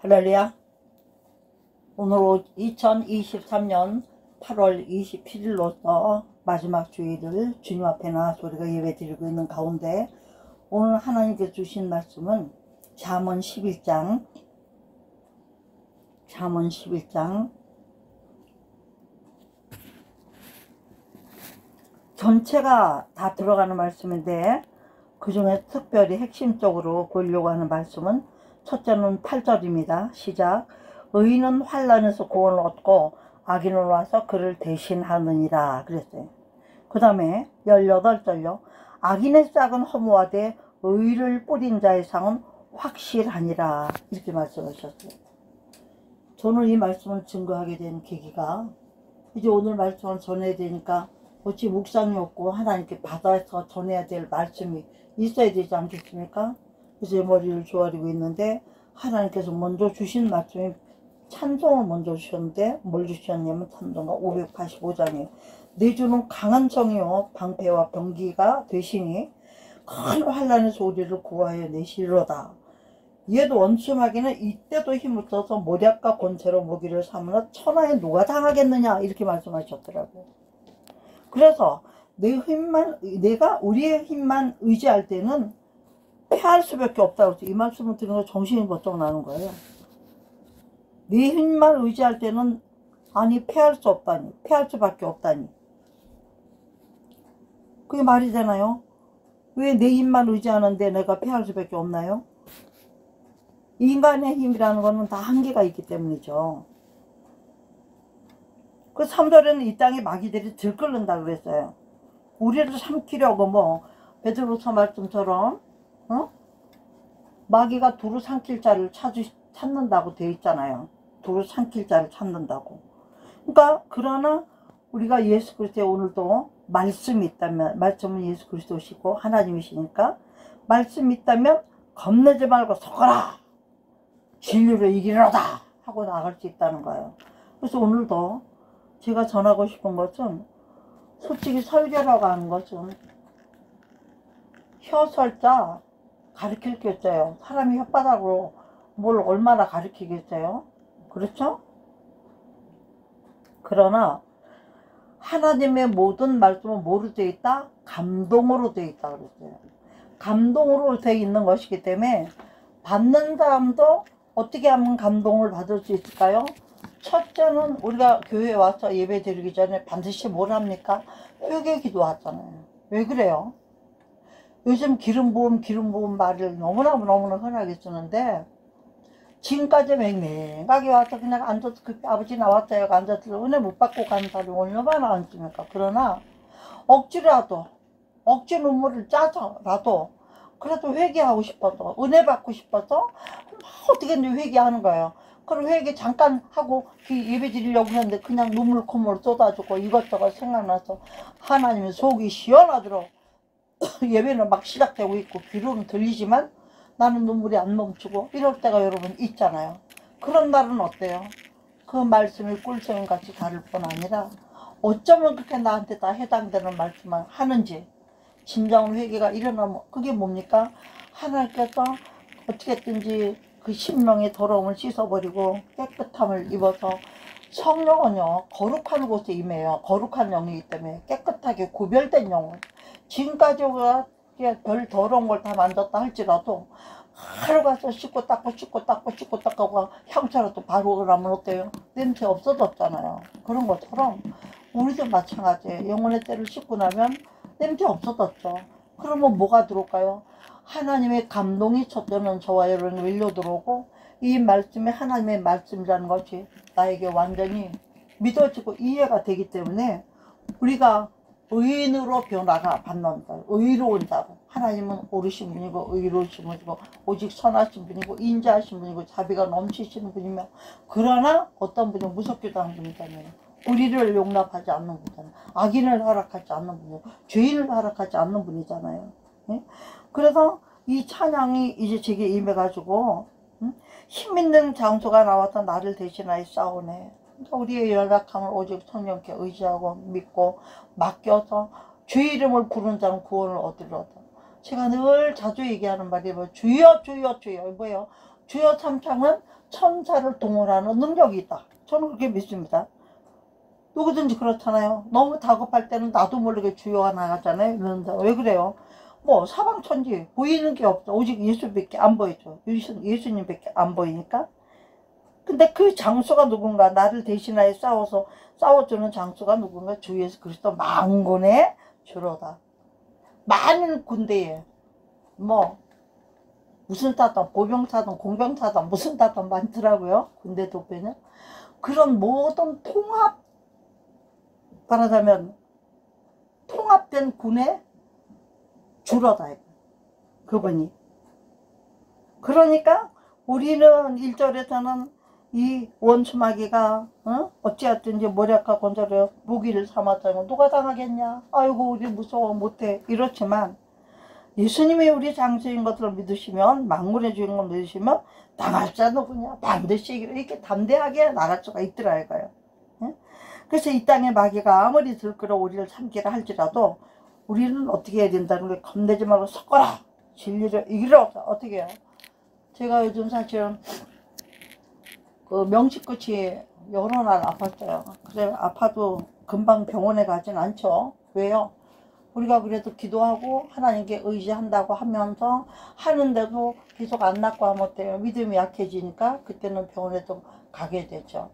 할렐루야. 오늘 2023년 8월 27일로서 마지막 주일을 주님 앞에 나와서 우리가 예배 드리고 있는 가운데 오늘 하나님께서 주신 말씀은 잠언 11장 전체가 다 들어가는 말씀인데 그 중에 특별히 핵심적으로 보려고 하는 말씀은 첫째는 8절입니다. 시작. 의인은 환난에서 구원을 얻고 악인은 와서 그를 대신하느니라 그랬어요. 그 다음에 18절요. 악인의 싹은 허무하되 의를 뿌린 자의 상은 확실하니라 이렇게 말씀하셨어요. 저는 이 말씀을 증거하게 된 계기가 이제 오늘 말씀을 전해야 되니까 어찌 묵상이 없고 하나님께 받아서 전해야 될 말씀이 있어야 되지 않겠습니까? 그래서 제 머리를 조아리고 있는데 하나님께서 먼저 주신 말씀이 찬송을 먼저 주셨는데 뭘 주셨냐면 찬송가 585장이에요. 내 주는 강한 성이요 방패와 병기가 되시니 큰 환난에서 우리를 구하여 내시리로다. 얘도 원수마귀는 이때도 힘을 써서 모략과 권세로 무기를 삼으나 천하에 누가 당하겠느냐 이렇게 말씀하셨더라고요. 그래서 내가 우리의 힘만 의지할 때는 패할 수밖에 없다고 이 말씀을 들으면 정신이 번쩍 나는 거예요. 내 힘만 의지할 때는 아니 패할 수 없다니, 패할 수밖에 없다니. 그게 말이 되나요? 왜 내 힘만 의지하는데 내가 패할 수밖에 없나요? 인간의 힘이라는 거는 다 한계가 있기 때문이죠. 그 3절에는 이 땅에 마귀들이 들끓는다 그랬어요. 우리를 삼키려고 베드로서 말씀처럼 마귀가 두루 삼킬 자를 찾는다고 되어 있잖아요. 두루 삼킬 자를 찾는다고. 그러니까 그러나 우리가 예수 그리스도의 오늘도 말씀이 있다면, 말씀은 예수 그리스도시고 하나님이시니까 말씀이 있다면 겁내지 말고 서거라 진리로 이기리로다 하고 나갈 수 있다는 거예요. 그래서 오늘도 제가 전하고 싶은 것은 솔직히 설교라고 하는 것은 혀설자 가르칠 게 있어요. 사람이 혓바닥으로 뭘 얼마나 가르치겠어요? 그렇죠? 그러나 하나님의 모든 말씀은 뭐로 되어 있다? 감동으로 되어 있다 그랬어요. 감동으로 되어 있는 것이기 때문에 받는 사람도 어떻게 하면 감동을 받을 수 있을까요? 첫째는 우리가 교회에 와서 예배 드리기 전에 반드시 뭘 합니까? 회개 기도 하잖아요. 왜 그래요? 요즘 기름 부음 말을 너무나 흔하게 쓰는데 지금까지 맹맹하게 와서 그냥 앉아서 아버지 나왔어요. 앉아서 은혜 못 받고 가는 사람이 얼마나 많습니까? 그러나 억지라도 억지 눈물을 짜서라도 그래도 회개하고 싶어서 은혜 받고 싶어서 어떻게든 회개하는 거예요. 그럼 회개 잠깐 하고 예배 드리려고 했는데 그냥 눈물 콧물 쏟아주고 이것저것 생각나서 하나님의 속이 시원하도록 예배는 막 시작되고 있고 귀로는 들리지만 나는 눈물이 안 멈추고 이럴 때가 여러분 있잖아요. 그런 날은 어때요? 그 말씀이 꿀송이같이 다를 뿐 아니라 어쩌면 그렇게 나한테 다 해당되는 말씀만 하는지 진정 회개가 일어나면 그게 뭡니까? 하나님께서 어떻게든지 그 심령의 더러움을 씻어버리고 깨끗함을 입어서 성령은요 거룩한 곳에 임해요. 거룩한 영이기 때문에 깨끗하게 구별된 영혼. 지금까지 우리가 별 더러운 걸 다 만졌다 할지라도 하루 가서 씻고 닦고 향수라도 바르고 그러면 어때요? 냄새 없어졌잖아요. 그런 것처럼 우리도 마찬가지예요. 영혼의 때를 씻고 나면 냄새 없어졌죠. 그러면 뭐가 들어올까요? 하나님의 감동이 첫째는 저와 여러분이 밀려 들어오고 이 말씀이 하나님의 말씀이라는 것이 나에게 완전히 믿어지고 이해가 되기 때문에 우리가 의인으로 변화가 받는다. 의로운 자로. 하나님은 옳으신 분이고 의로우신 분이고 오직 선하신 분이고 인자하신 분이고 자비가 넘치시는 분이며 그러나 어떤 분은 무섭기도 하는 분이잖아요. 우리를 용납하지 않는 분이잖아요. 악인을 허락하지 않는 분이고 죄인을 허락하지 않는 분이잖아요. 예? 그래서 이 찬양이 이제 제게 임해가지고 힘있는 장소가 나와서 나를 대신하여 싸우네. 우리의 연약함을 오직 성령께 의지하고 믿고 맡겨서 주의 이름을 부르는 자는 구원을 얻으리로다. 제가 늘 자주 얘기하는 말이 주여 주여 주여 뭐예요? 주요 삼창은 천사를 동원하는 능력이 있다. 저는 그렇게 믿습니다. 누구든지 그렇잖아요. 너무 다급할 때는 나도 모르게 주요가 나가잖아요. 이런데 왜 그래요? 뭐 사방천지 보이는 게 없어. 오직 예수밖에 안 보이죠. 예수님밖에 안 보이니까. 근데 그 장수가 누군가, 나를 대신하여 싸워주는 장수가 누군가, 주 예수 그리스도 만군의 주로다. 많은 군대에 뭐 무슨 타든 보병타든 공병타든 무슨 타든 많더라고요. 군대 도배는. 그런 모든 말하자면 통합된 군의 주로다. 그분이. 그러니까 우리는 1절에서는 이 원수마귀가 어찌하든지 모략과 건설에 무기를 삼았다면 누가 당하겠냐. 아이고 우리 무서워 못해. 이렇지만 예수님이 우리 장수인 것을 믿으시면, 만군의 주인공을 믿으시면 당할 자 누구냐. 반드시 이렇게 담대하게 나갈 수가 있더라 이거예요. 그래서 이 땅의 마귀가 아무리 들끓어 우리를 삼키라 할지라도 우리는 어떻게 해야 된다는 걸 겁내지 말고 섞어라. 진리를 이기러 어떻게 해요. 제가 요즘 사실은 그 명식 끝이 여러 날 아팠어요. 그래 아파도 금방 병원에 가진 않죠. 왜요? 우리가 그래도 기도하고 하나님께 의지한다고 하면서 하는데도 계속 안 낫고 하면 어때요? 믿음이 약해지니까 그때는 병원에도 가게 되죠.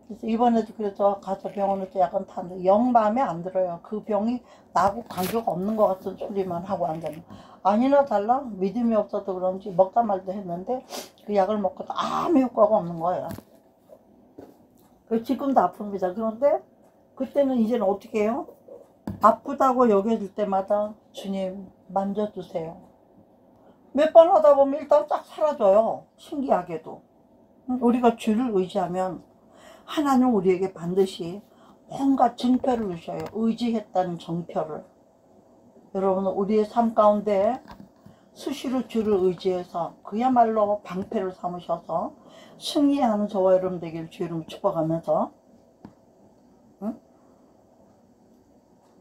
그래서 이번에도 그래서 가서 병원에서 약간 타는데 영 마음에 안 들어요. 그 병이 나하고 관계가 없는 것 같은 소리만 하고 앉아요. 아니나 달라 믿음이 없어서 그런지 먹다 말다 했는데 그 약을 먹고도 아무 효과가 없는 거예요. 지금도 아픕니다. 그런데 그때는 이제는 어떻게 해요? 아프다고 여겨질 때마다 주님 만져주세요. 몇 번 하다 보면 일단 딱 사라져요. 신기하게도. 우리가 주를 의지하면 하나님 우리에게 반드시 뭔가 증표를 주셔요. 의지했다는 정표를. 여러분 우리의 삶 가운데 수시로 주를 의지해서 그야말로 방패를 삼으셔서 승리하는 저와 여러분 되기를 주 이름으로 축복하면서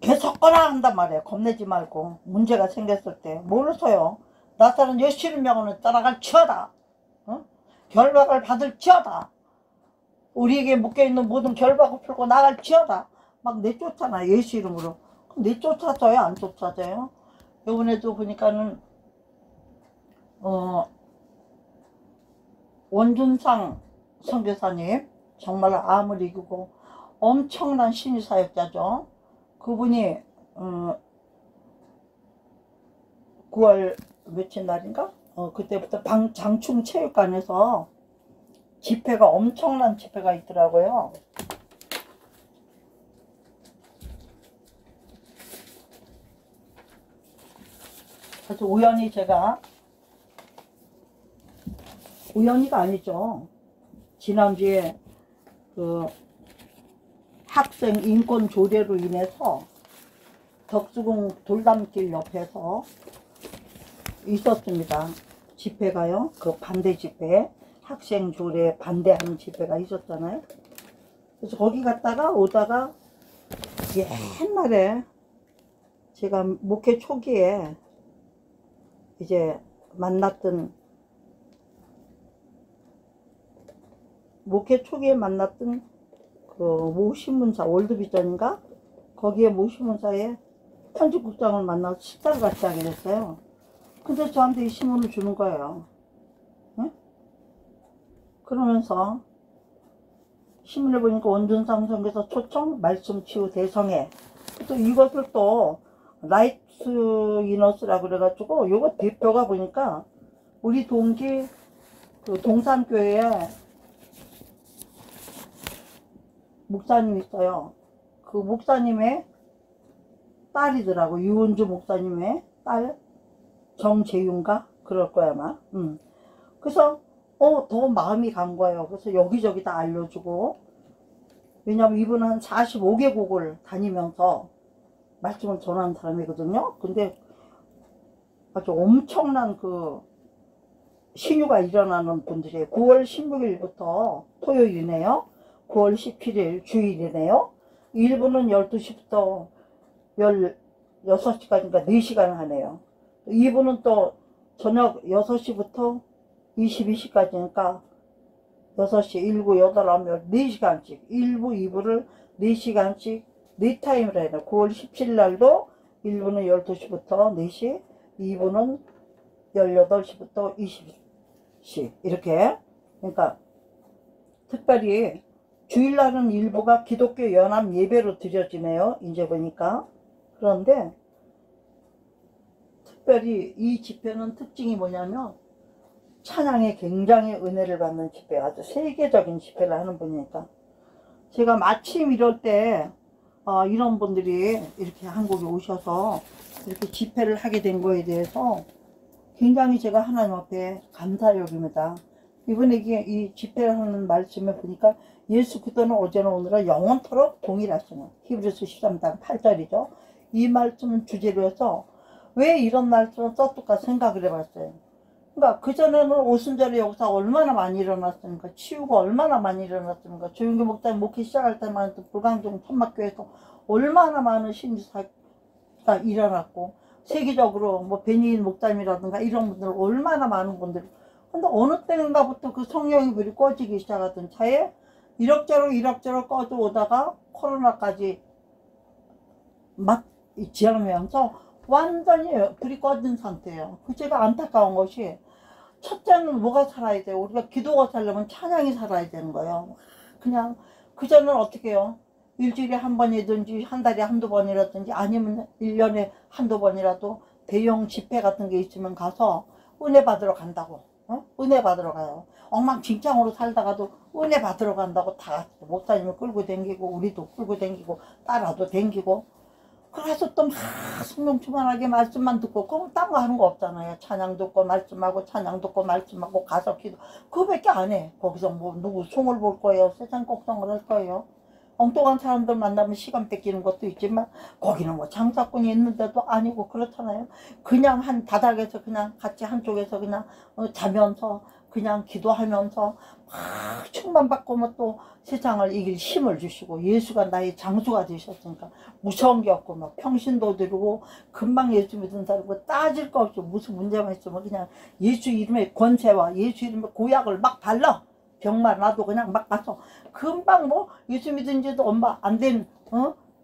계속 꺼라 한단 말이에요. 겁내지 말고. 문제가 생겼을 때 모르서요. 나사는 예수님 명으로 따라갈 치어다. 결박을 받을 치어다. 우리에게 묶여있는 모든 결박을 풀고 나갈 치어다. 막 내쫓잖아 예수 이름으로. 내쫓아져요 안 쫓아져요? 이번에도 보니까는 원준상 선교사님 정말 암을 이기고 엄청난 신의 사역자죠. 그분이 9월 며칠 날인가? 그때부터 장충체육관에서 집회가 엄청난 집회가 있더라고요. 그래서 우연히가 아니죠. 지난주에 그 학생 인권 조례로 인해서 덕수궁 돌담길 옆에서 있었습니다. 집회가요. 그 반대 집회, 학생 조례 반대하는 집회가 있었잖아요. 그래서 거기 갔다가 오다가 옛날에 제가 목회 초기에 이제 만났던 그 모신문사 월드비전인가? 거기에 모신문사에 편집국장을 만나서 식사를 같이 하게 됐어요. 근데 저한테 이 신문을 주는 거예요. 응? 그러면서 신문을 보니까 원준상 선교사 초청 말씀 치유 대성회, 또 이것을 또 라이트 이너스라고 그래가지고 요거 대표가 보니까 우리 동기 그 동산교회에 목사님 있어요. 그 목사님의 딸이더라고. 유은주 목사님의 딸 정재윤가 그럴 거야 아마. 그래서 더 마음이 간 거예요. 그래서 여기저기 다 알려주고, 왜냐면 이분은 45개국을 다니면서 말씀을 전하는 사람이거든요. 근데 아주 엄청난 그 신유가 일어나는 분들이에요. 9월 16일부터 토요일이네요. 9월 17일 주일이네요. 1부는 12시부터 16시까지니까 4시간 하네요. 2부는 또 저녁 6시부터 22시까지니까 6시, 1, 9, 8 하면 4시간씩 1부, 2부를 4시간씩 4타임을 해야 돼요. 9월 17일 날도 1부는 12시부터 4시, 2부는 18시부터 20시 이렇게. 그러니까 특별히 주일날은 일부가 기독교 연합 예배로 드려지네요. 이제 보니까. 그런데 특별히 이 집회는 특징이 뭐냐면 찬양에 굉장히 은혜를 받는 집회, 아주 세계적인 집회를 하는 분이니까. 제가 마침 이럴 때 이런 분들이 이렇게 한국에 오셔서 이렇게 집회를 하게 된 거에 대해서 굉장히 제가 하나님 앞에 감사를 여깁니다. 이번에 이 집회를 하는 말씀에 보니까 예수 그리스도는 어제나 오늘은 영원토록 동일하시는 히브리서 13장 8절이죠. 이 말씀은 주제로 해서 왜 이런 말씀을 썼을까 생각을 해봤어요. 그러니까 그전에는 오순절의 역사가 얼마나 많이 일어났습니까? 치유가 얼마나 많이 일어났습니까? 조윤규 목사님 목회 시작할 때만 해도 불광종 천막교회에서 얼마나 많은 신주사가 일어났고, 세계적으로 뭐 베니인 목사님이라든가 이런 분들 얼마나 많은 분들이. 근데 어느 때인가부터 그 성령의 불이 꺼지기 시작하던 차에 이럭저럭 꺼져 오다가 코로나까지 막 지나면서 완전히 불이 꺼진 상태예요. 그 제가 안타까운 것이, 첫째는 뭐가 살아야 돼요? 우리가 기도가 살려면 찬양이 살아야 되는 거예요. 그냥 그전에는 어떻게 해요? 일주일에 한 번이든지 한 달에 한두 번이라든지 아니면 1년에 한두 번이라도 대형 집회 같은 게 있으면 가서 은혜 받으러 간다고. 은혜 받으러 가요. 엉망진창으로 살다가도 은혜 받으러 간다고 다 같이 목사님을 끌고 댕기고 우리도 끌고 댕기고 따라도 댕기고. 그래서 또 막 성령 충만하게 말씀만 듣고, 그럼 딴 거 하는 거 없잖아요. 찬양 듣고 말씀하고 찬양 듣고 말씀하고 가서 기도, 그거밖에 안 해. 거기서 뭐 누구 송을 볼 거예요? 세상 곡성을 할 거예요? 엉뚱한 사람들 만나면 시간 뺏기는 것도 있지만 거기는 뭐 장사꾼이 있는데도 아니고 그렇잖아요. 그냥 한 바닥에서 그냥 같이 한쪽에서 그냥 자면서 그냥 기도하면서 막 충만받고 뭐 또 세상을 이길 힘을 주시고, 예수가 나의 장수가 되셨으니까 무서운 게 없고 막 평신도 드리고 금방 예수 믿은 사람 뭐 따질 거 없이 무슨 문제만 있으면 그냥 예수 이름의 권세와 예수 이름의 고약을 막 발라. 병만 나도 그냥 막 가서 금방 뭐 예수 믿은 지도 얼마 안 된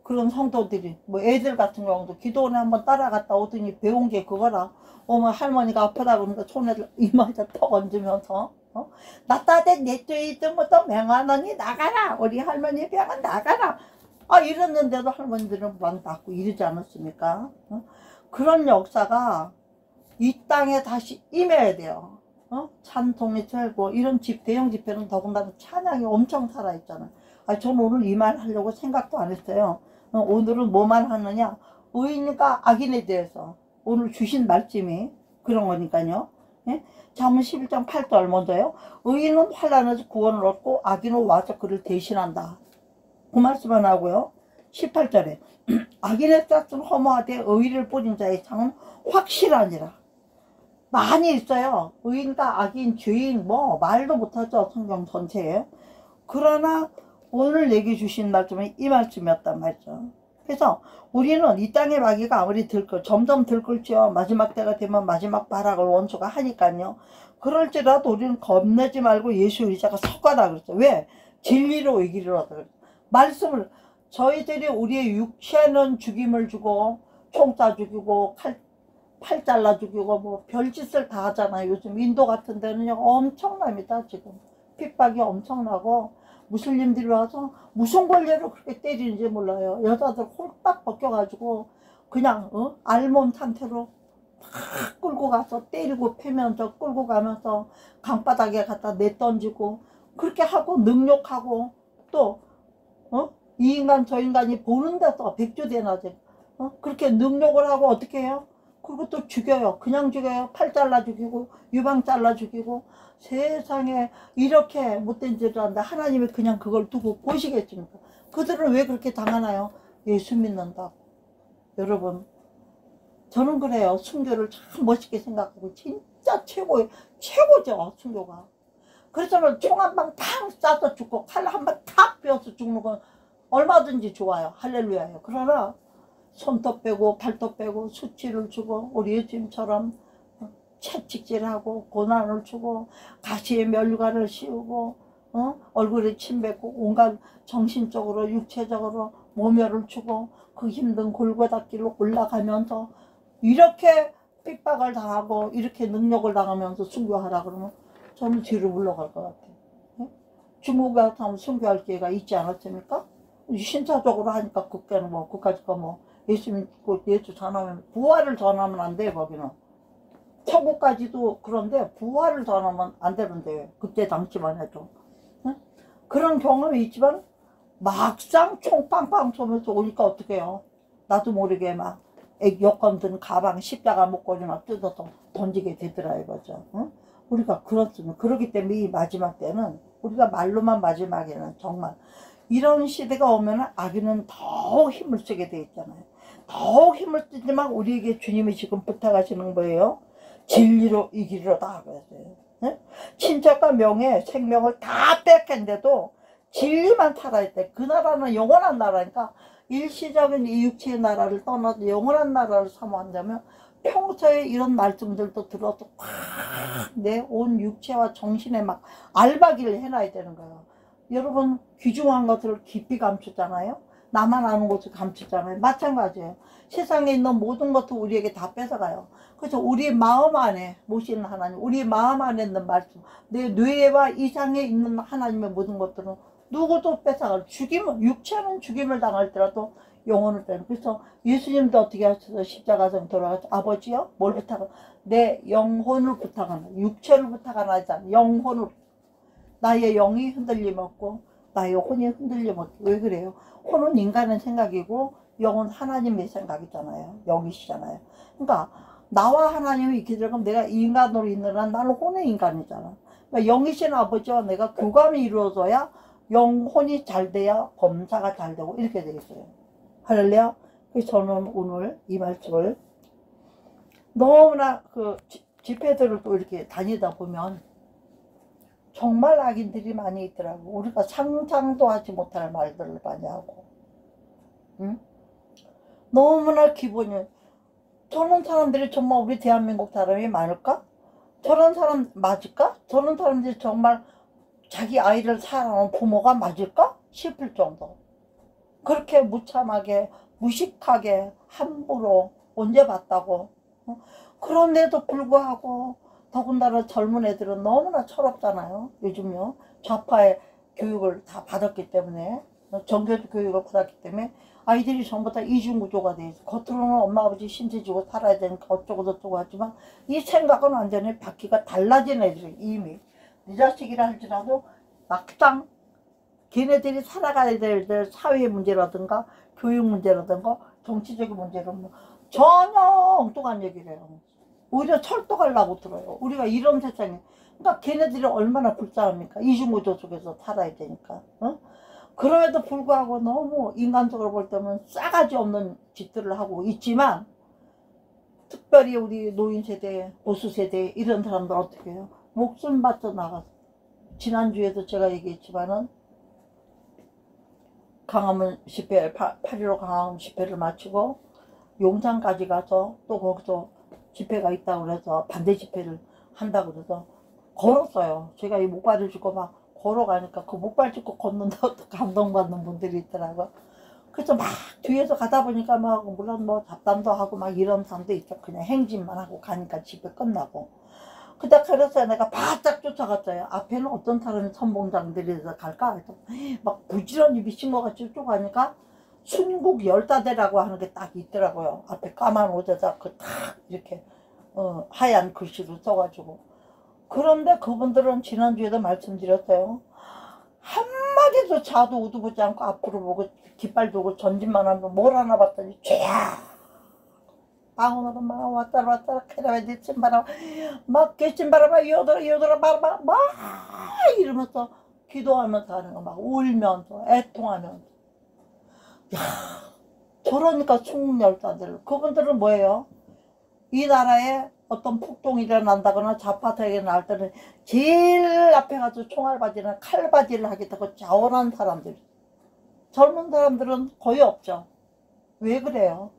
그런 성도들이, 뭐 애들 같은 경우도 기도원에 한번 따라갔다 오더니 배운 게 그거라. 어머 할머니가 아프다 그러니까 손에를 이마에다 턱 얹으면서 나따대 내 죄이든 뭐또 맹하노니 나가라, 우리 할머니 병은 나가라. 이랬는데도 할머니들은 막 낫고 이러지 않았습니까? 그런 역사가 이 땅에 다시 임해야 돼요. 찬송이 틀고 이런 대형 집회는 더군다나 찬양이 엄청 살아있잖아요. 저는 오늘 이 말 하려고 생각도 안 했어요. 오늘은 뭐만 하느냐, 의인과 악인에 대해서 오늘 주신 말씀이 그런 거니까요. 예? 잠언 11장 8절 먼저요. 의인은 환난에서 구원을 얻고 악인은 와서 그를 대신한다. 그 말씀을 하고요. 18절에 악인의 싹은 허무하되 의를 뿌린 자의 상은 확실하니라. 많이 있어요. 의인과 악인, 죄인 뭐 말도 못하죠. 성경 전체에. 그러나 오늘 내게 주신 말씀은 이 말씀이었단 말이죠. 그래서 우리는 이 땅의 마귀가 아무리 점점 들끓죠. 마지막 때가 되면 마지막 발악을 원수가 하니까요. 그럴지라도 우리는 겁내지 말고 예수 의자가 서가라 그랬죠. 왜? 진리로 이기리라 그랬죠. 말씀을, 저희들이 우리의 육체는 죽임을 주고 총 쏴 죽이고 팔 잘라 죽이고 뭐 별짓을 다 하잖아요. 요즘 인도 같은 데는요 엄청납니다. 지금 핍박이 엄청나고 무슬림들이 와서 무슨 권리로 그렇게 때리는지 몰라요. 여자들 홀딱 벗겨가지고 그냥 알몸 상태로 팍 끌고 가서 때리고 패면서 끌고 가면서 강바닥에 갖다 내던지고 그렇게 하고 능욕하고, 또 이 인간 저 인간이 보는 데서 백주대낮에 그렇게 능욕을 하고 어떻게 해요? 그리고 또 죽여요. 그냥 죽여요. 팔 잘라 죽이고 유방 잘라 죽이고. 세상에 이렇게 못된 짓을 한다. 하나님이 그냥 그걸 두고 보시겠습니까? 그들은 왜 그렇게 당하나요? 예수 믿는다고. 여러분, 저는 그래요. 순교를 참 멋있게 생각하고 진짜 최고죠 순교가. 그래서 총 한 방 탕 쏴서 죽고 칼 한 방 탁 베어서 죽는 건 얼마든지 좋아요. 할렐루야요. 그러나 손톱 빼고 발톱 빼고 수치를 주고 우리 예수님처럼 채찍질하고 고난을 주고 가시에 멸류관을 씌우고 얼굴에 침 뱉고 온갖 정신적으로 육체적으로 모멸을 주고 그 힘든 골고다길로 올라가면서 이렇게 핍박을 당하고 이렇게 능력을 당하면서 순교하라 그러면 저는 뒤로 물러갈 것 같아요. 중국에 가면 순교할 기회가 있지 않았습니까? 신차적으로 하니까 그때는 뭐 그까짓 거 뭐 예수님 예수 전하면 부활을 전하면 안 돼. 거기는 천국까지도 그런데 부활을 전하면 안 되는데 그때 당시만 해도 그런 경험이 있지만 막상 총 빵빵 쏘면서 오니까 어떻게 해요? 나도 모르게 막 여권 든 가방 십자가 목걸이 막 뜯어서 던지게 되더라 이거죠. 우리가 그렇습니다. 그렇기 때문에 이 마지막 때는 우리가 말로만 마지막에는 정말 이런 시대가 오면 악인은 더욱 힘을 쓰게 돼 있잖아요. 더욱 힘을 쓰지만 우리에게 주님이 지금 부탁하시는 거예요. 진리로 이기리로다 그랬어요. 친척과 명예, 생명을 다 뺏겠는데도 진리만 살아야 돼. 그 나라는 영원한 나라니까 일시적인 이 육체의 나라를 떠나서 영원한 나라를 사모한다면 평소에 이런 말씀들도 들어도 내 온 육체와 정신에 막 알박이를 해놔야 되는 거예요. 여러분 귀중한 것들을 깊이 감추잖아요. 나만 아는 것을 감추잖아요. 마찬가지예요. 세상에 있는 모든 것도 우리에게 다 뺏어가요. 그래서 우리 마음 안에 모시는 하나님, 우리 마음 안에 있는 말씀, 내 뇌와 이상에 있는 하나님의 모든 것들은 누구도 뺏어가요. 죽임은, 육체는 죽임을 당할지라도 영혼을 빼는. 그래서 예수님도 어떻게 하셔서 십자가상 돌아가서 아버지요? 뭘 부탁하나? 내 영혼을 부탁하나? 육체를 부탁하나 하잖아. 영혼을. 나의 영이 흔들림 없고 나의 혼이 흔들림 없고. 왜 그래요? 혼은 인간의 생각이고 영은 하나님의 생각이잖아요. 영이시잖아요. 그러니까 나와 하나님이 이렇게 들어가면 내가 인간으로 있는 한 나는 혼의 인간이잖아. 그러니까 영이신 아버지와 내가 교감이 이루어져야 영혼이 잘 돼야 범사가 잘 되고 이렇게 되겠어요. 할렐루야. 그래서 저는 오늘 이 말씀을 너무나 그 집회들을 또 이렇게 다니다 보면 정말 악인들이 많이 있더라고. 우리가 상상도 하지 못할 말들을 많이 하고. 응? 너무나 기분이. 저런 사람들이 정말 우리 대한민국 사람이 많을까? 저런 사람 맞을까? 저런 사람들이 정말 자기 아이를 사랑하는 부모가 맞을까? 싶을 정도. 그렇게 무참하게 무식하게 함부로 언제 봤다고. 그런데도 불구하고 더군다나 젊은 애들은 너무나 철없잖아요. 요즘요. 좌파의 교육을 다 받았기 때문에, 정교육 교육을 받았기 때문에 아이들이 전부 다 이중구조가 돼 있어. 겉으로는 엄마 아버지 신세지고 살아야 되니까 어쩌고 저쩌고 하지만 이 생각은 완전히 바퀴가 달라진 애들이 이미. 네 자식이라 할지라도 막상 걔네들이 살아가야 될 사회 문제라든가 교육 문제라든가 정치적인 문제는 전혀 엉뚱한 얘기를 해요. 오히려 철도하려고 들어요. 우리가 이런 세상에. 그러니까 걔네들이 얼마나 불쌍합니까? 이중구조 속에서 살아야 되니까. 그럼에도 불구하고 너무 인간적으로 볼 때는 싸가지 없는 짓들을 하고 있지만 특별히 우리 노인 세대, 보수 세대 이런 사람들 어떻게 해요? 목숨 바쳐 나가서. 지난주에도 제가 얘기했지만은 강화문 집회, 8.15 강화문 집회를 마치고 용산까지 가서 또 거기서 집회가 있다고 그래서 반대 집회를 한다고 그래서 걸었어요. 제가 이 목발을 짚고 막 걸어가니까 그 목발 짚고 걷는다고 또 감동받는 분들이 있더라고요. 그래서 막 뒤에서 가다 보니까 막 물론 뭐 잡담도 하고 막 이런 사람도 있죠. 그냥 행진만 하고 가니까 집회 끝나고. 그다 그래서 내가 바짝 쫓아갔어요. 앞에는 어떤 사람이 선봉장들이 갈까? 그래서 막 부지런히 미친 것 같이 쫓아가니까 순국 열다대라고 하는 게 딱 있더라고요. 앞에 까만 옷에다 그 딱 이렇게 하얀 글씨로 써가지고. 그런데 그분들은 지난주에도 말씀드렸어요. 한마디도 자도 우두보지 않고 앞으로 보고 깃발 두고 전진만 하면 뭘 하나 봤더니 쫙 방언으로 막 왔다라 캐나베디 침바람 막 개침바람아 여들어 바라봐 막 이러면서 기도하면서 하는 거 막 울면서 애통하면서. 야, 저러니까 충렬자들 그분들은 뭐예요? 이 나라에 어떤 폭동이 일어난다거나 좌파세력이 날 때는 제일 앞에 가서 총알바지나 칼바지를 하겠다고 자원한 사람들. 젊은 사람들은 거의 없죠. 왜 그래요?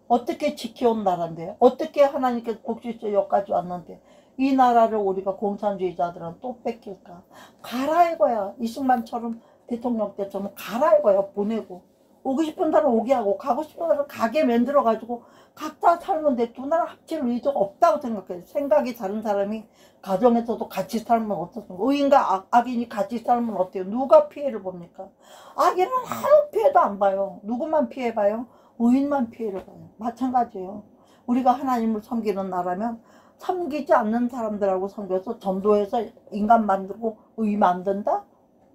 어떻게 지켜온 나라인데, 어떻게 하나님께서 복지주의 여기까지 왔는데 이 나라를 우리가 공산주의자들은 또 뺏길까? 가라 이거야. 이승만처럼 대통령 때처럼 가라 이거야. 보내고 오고 싶은 사람 오게 하고 가고 싶은 사람 가게 만들어 가지고 각자 살면 돼. 두 나라 합칠 의도가 없다고 생각해. 생각이 다른 사람이 가정에서도 같이 살면 어떻습니까? 의인과 악인이 같이 살면 어때요? 누가 피해를 봅니까? 악인은 아무 피해도 안 봐요. 누구만 피해 봐요? 의인만 피해를 봐요. 마찬가지예요. 우리가 하나님을 섬기는 나라면 섬기지 않는 사람들하고 섬겨서 전도해서 인간 만들고 의 만든다?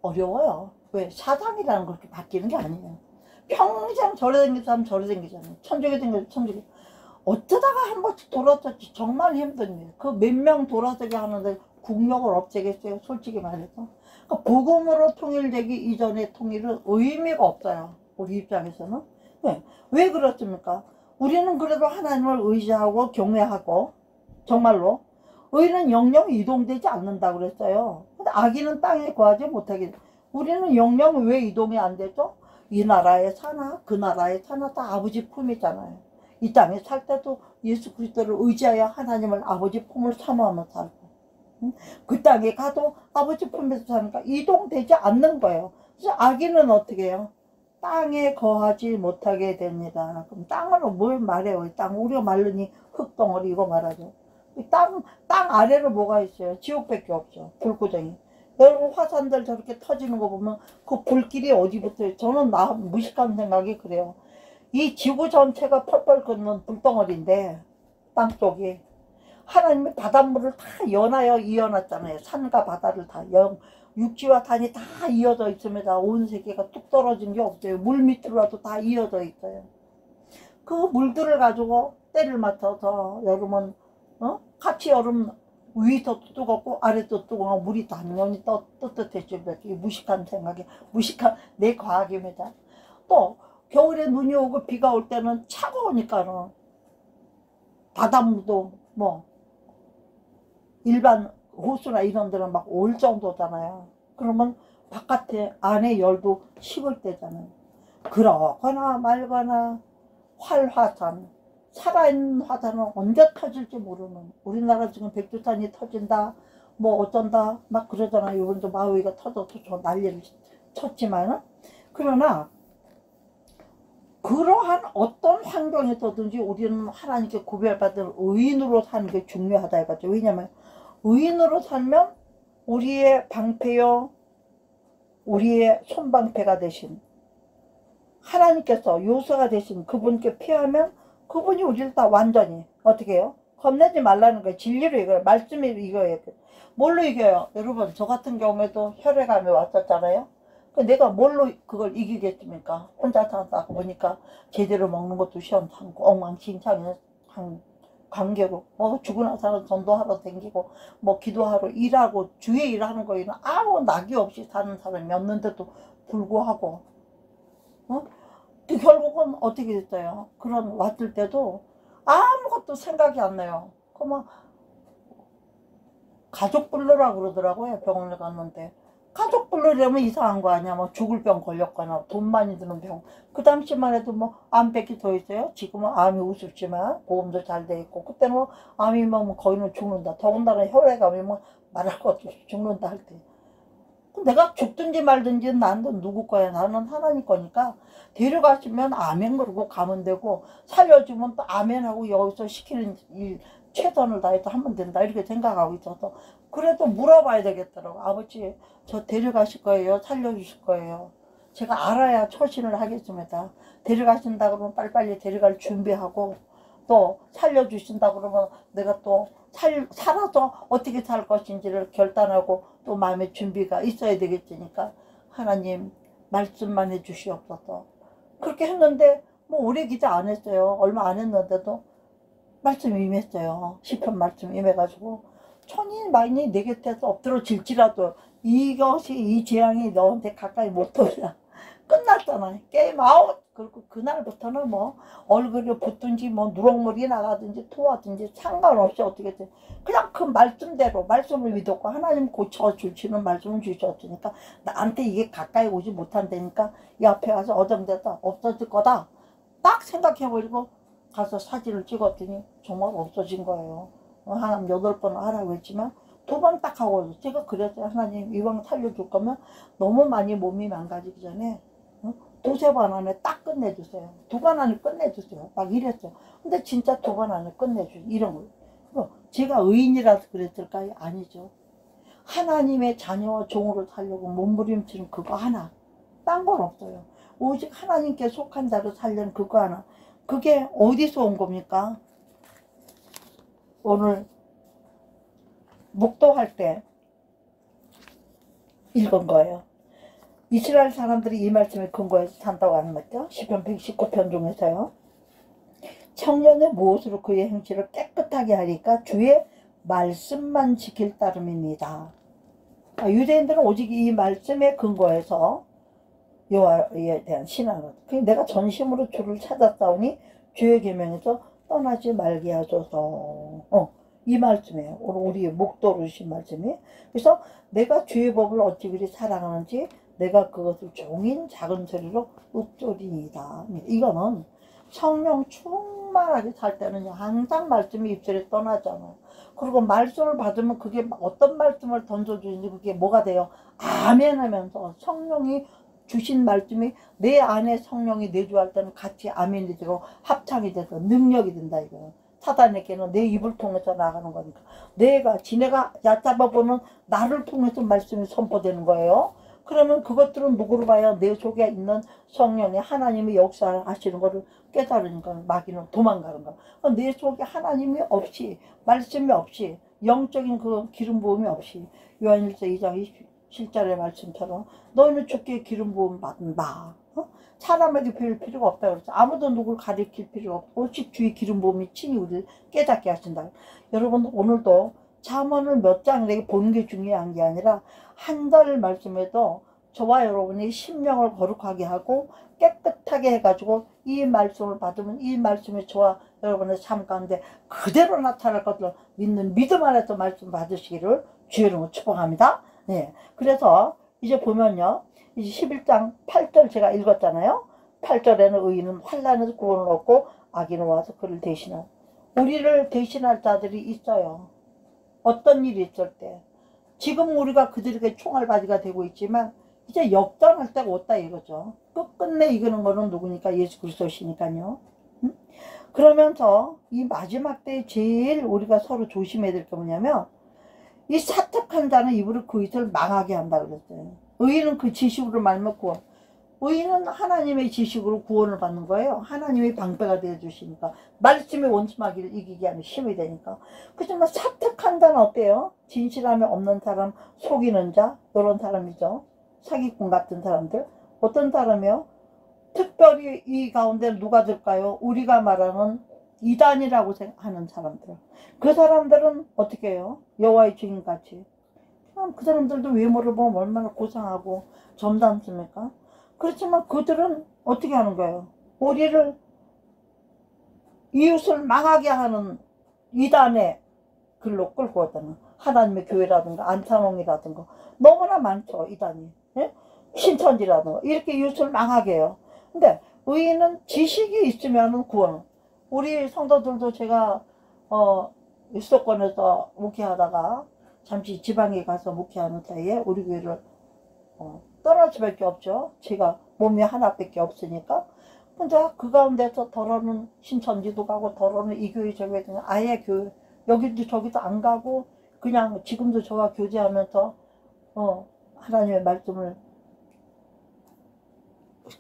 어려워요. 왜? 사상이라는 거 그렇게 바뀌는 게 아니에요. 평생 저래 생긴 사람 저래 생기잖아요. 천주교 생겨서 천주교. 어쩌다가 한 번씩 돌아서지 정말 힘든 일. 그 몇 명 돌아서게 하는데 국력을 없애겠어요. 솔직히 말해서. 그러니까 복음으로 통일되기 이전의 통일은 의미가 없어요. 우리 입장에서는. 네. 왜 그렇습니까? 우리는 그래도 하나님을 의지하고 경외하고 정말로 의는 영영 이동되지 않는다고 그랬어요. 근데 악인은 땅에 거하지 못하게. 우리는 영영 왜 이동이 안 되죠? 이 나라에 사나 그 나라에 사나 다 아버지 품이잖아요. 이 땅에 살 때도 예수 그리스도를 의지하여 하나님을 아버지 품을 사모하며 살고, 응? 그 땅에 가도 아버지 품에서 사니까 이동되지 않는 거예요. 그래서 악인은 어떻게 해요? 땅에 거하지 못하게 됩니다. 그럼 땅으로 뭘 말해요? 땅 우리가 말르니 흙덩어리 이거 말하죠. 땅 아래로 뭐가 있어요? 지옥밖에 없죠. 불구덩이. 여러분 화산들 저렇게 터지는 거 보면 그 불길이 어디부터, 저는 무식한 생각이 그래요. 이 지구 전체가 펄펄 끓는 불덩어리인데 땅속이 하나님이 바닷물을 다 연하여 이어놨잖아요. 산과 바다를 다 육지와 산이 다 이어져 있습니다. 온 세계가 뚝 떨어진 게 없어요. 물 밑으로라도 다 이어져 있어요. 그 물들을 가지고 때를 맞춰서 여름은 같이 여름 위도 뜨겁고 아래도 뜨거워 물이 당연히 뜨뜻해지죠. 무식한 생각이, 무식한 내 과학입니다. 또 겨울에 눈이 오고 비가 올 때는 차가우니까는 바닷물도 뭐 일반 호수나 이런 데는 막 올 정도잖아요. 그러면 바깥에 안에 열도 식을 때잖아요. 그러거나 말거나 활화산, 살아있는 화산은 언제 터질지 모르는, 우리나라 지금 백두산이 터진다 뭐 어쩐다 막 그러잖아요. 이번도 마우이가 터져서 저 난리를 쳤지만은, 그러나 그러한 어떤 환경에서든지 우리는 하나님께 구별받은 의인으로 사는 게 중요하다 이거죠. 왜냐면 의인으로 살면 우리의 방패요 우리의 손방패가 되신 하나님께서 요소가 되신 그분께 피하면 그분이 우리를 다 완전히 어떻게 해요? 겁내지 말라는 거예요. 진리로 이거예요. 말씀이 이거예요. 뭘로 이겨요? 여러분 저 같은 경우에도 혈액암이 왔었잖아요. 내가 뭘로 그걸 이기겠습니까? 혼자 살다 보니까 제대로 먹는 것도 시원찮고 엉망진창인 관계로 죽으나 살아 전도하러 다니고 뭐 기도하러 일하고 주에 일하는 거에는 아무 낙이 없이 사는 사람이었는데도 불구하고 그 결국은 어떻게 됐어요? 그런 왔을 때도 아무것도 생각이 안 나요. 그만 가족 불러라 그러더라고요. 병원에 갔는데 가족 불러려면 이상한 거 아니야. 뭐 죽을 병 걸렸거나 돈 많이 드는 병. 그 당시만 해도 뭐 암백이 더 있어요. 지금은 암이 우습지만 보험도 잘 돼 있고, 그때는 뭐 암이면 거의는 죽는다. 더군다나 혈액암이면 말할 것 없이 죽는다 할 때. 내가 죽든지 말든지 나는 누구 거야? 나는 하나님 거니까 데려가시면 아멘 그러고 가면 되고, 살려주면 또 아멘 하고 여기서 시키는 일 최선을 다해서 하면 된다 이렇게 생각하고 있어서, 그래도 물어봐야 되겠더라고. 아버지 저 데려가실 거예요? 살려주실 거예요? 제가 알아야 처신을 하겠습니다. 데려가신다 그러면 빨리빨리 데려갈 준비하고, 또 살려주신다 그러면 내가 또 살아서 어떻게 살 것인지를 결단하고 또 마음의 준비가 있어야 되겠으니까 하나님 말씀만 해주시옵소서. 그렇게 했는데 뭐 오래 기도 안 했어요. 얼마 안 했는데도 말씀이 임했어요. 시편 말씀 임해가지고 천이 만이 내 곁에서 엎드러질지라도 이것이 이 재앙이 너한테 가까이 못 오냐. 끝났잖아. 게임 아웃. 그리고 그날부터는 뭐 얼굴이 붙든지 뭐 누렁물이 나가든지 토하든지 상관없이 어떻게 돼. 그냥 그 말씀대로 말씀을 믿었고 하나님 고쳐주시는 말씀을 주셨으니까 나한테 이게 가까이 오지 못한다니까 이 앞에 가서 어정돼서 없어질 거다 딱 생각해버리고 가서 사진을 찍었더니 정말 없어진 거예요. 하나님 8번 하라고 했지만 2번 딱 하고 제가 그랬어요. 하나님 이왕 살려줄 거면 너무 많이 몸이 망가지기 전에 2-3번 안에 딱 끝내주세요. 2번 안에 끝내주세요. 막 이랬어요. 근데 진짜 2번 안에 끝내주세요. 이런 거. 제가 의인이라서 그랬을까요? 아니죠. 하나님의 자녀와 종으로 살려고 몸부림치는 그거 하나. 딴 건 없어요. 오직 하나님께 속한 자로 살려는 그거 하나. 그게 어디서 온 겁니까? 오늘 묵도할 때 읽은 거예요. 이스라엘 사람들이 이 말씀에 근거해서 산다고 하는 거죠. 시편 119편 중에서요. 청년의 무엇으로 그의 행실을 깨끗하게 하리까 주의 말씀만 지킬 따름입니다. 유대인들은 오직 이 말씀에 근거해서 여호와에 대한 신앙을, 내가 전심으로 주를 찾았사오니 주의 계명에서 떠나지 말게 하소서. 이 말씀이에요. 우리 목도로 주신 말씀이. 그래서 내가 주의 법을 어찌 그리 사랑하는지 내가 그것을 종인 작은 소리로 읊조리이다. 이거는 성령 충만하게 살 때는 항상 말씀이 입술에 떠나잖아요. 그리고 말씀을 받으면 그게 어떤 말씀을 던져주는지 그게 뭐가 돼요? 아멘 하면서 성령이 주신 말씀이 내 안에 성령이 내주할 때는 같이 아멘이 되고 합창이 돼서 능력이 된다 이거예요. 사단에게는 내 입을 통해서 나가는 거니까. 지네가 얕잡아보는 나를 통해서 말씀이 선포되는 거예요. 그러면 그것들은 누구로 봐야 내 속에 있는 성령이 하나님이 역사하시는 것을 깨달으니까 마귀는 도망가는 거야. 내 속에 하나님이 없이, 말씀이 없이, 영적인 그 기름 부음이 없이, 요한일서 2장 27절의 말씀처럼 너희는 주께 기름 부음 받는다. 사람에게 배울 필요가 없다 그랬죠. 아무도 누굴 가리킬 필요가 없고 오직 주의 기름 부음이 친히 우리를 깨닫게 하신다. 여러분 오늘도 잠언을 몇 장을 보는 게 중요한 게 아니라 한 달 말씀에도 저와 여러분이 심령을 거룩하게 하고 깨끗하게 해가지고 이 말씀을 받으면 이 말씀이 저와 여러분의 삶 가운데 그대로 나타날 것을 믿는 믿음 안에서 말씀 받으시기를 주의 이름으로 축복합니다. 네, 그래서 이제 보면요, 이제 11장 8절 제가 읽었잖아요. 8절에는 의인은 환난에서 구원을 얻고 악인은 와서 그를 대신할, 우리를 대신할 자들이 있어요. 어떤 일이 있을 때. 지금 우리가 그들에게 총알바지가 되고 있지만 이제 역전할 때가 왔다 이거죠. 끝끝내 이기는 거는 누구니까? 예수 그리스도시니까요. 그러면서 이 마지막 때에 제일 우리가 서로 조심해야 될 게 뭐냐면 이 사특한 자는 입으로 그 짓을 망하게 한다 그랬어요. 의인은 그 지식으로 말면 구원. 의인은 하나님의 지식으로 구원을 받는 거예요. 하나님이 방패가 되어주시니까. 말씀이 원수마귀를 이기게 하는 힘이 되니까. 그렇지만 사특한 자는 어때요? 진실함이 없는 사람, 속이는 자, 이런 사람이죠. 사기꾼 같은 사람들. 어떤 사람이요? 특별히 이 가운데 누가 들까요? 우리가 말하는 이단이라고 하는 사람들. 그 사람들은 어떻게 해요? 여호와의 증인같이. 그 사람들도 외모를 보면 얼마나 고상하고 점잖습니까? 그렇지만 그들은 어떻게 하는 거예요? 우리를, 이웃을 망하게 하는 이단의 글로 끌고 왔다는, 하나님의 교회라든가 안타몽이라든가 너무나 많죠. 이단이. 예? 신천지라든가 이렇게 이웃을 망하게 해요. 근데 의인은 지식이 있으면 구원. 우리 성도들도 제가 수도권에서 목회하다가 잠시 지방에 가서 목회하는 사이에 우리 교회를 떠날 수밖에 없죠. 제가 몸이 하나밖에 없으니까. 근데 그 가운데서 더러는 신천지도 가고 더러는 이 교회 저 교회 등 아예 교회 여기도 저기도 안 가고 그냥 지금도 저와 교제하면서 하나님의 말씀을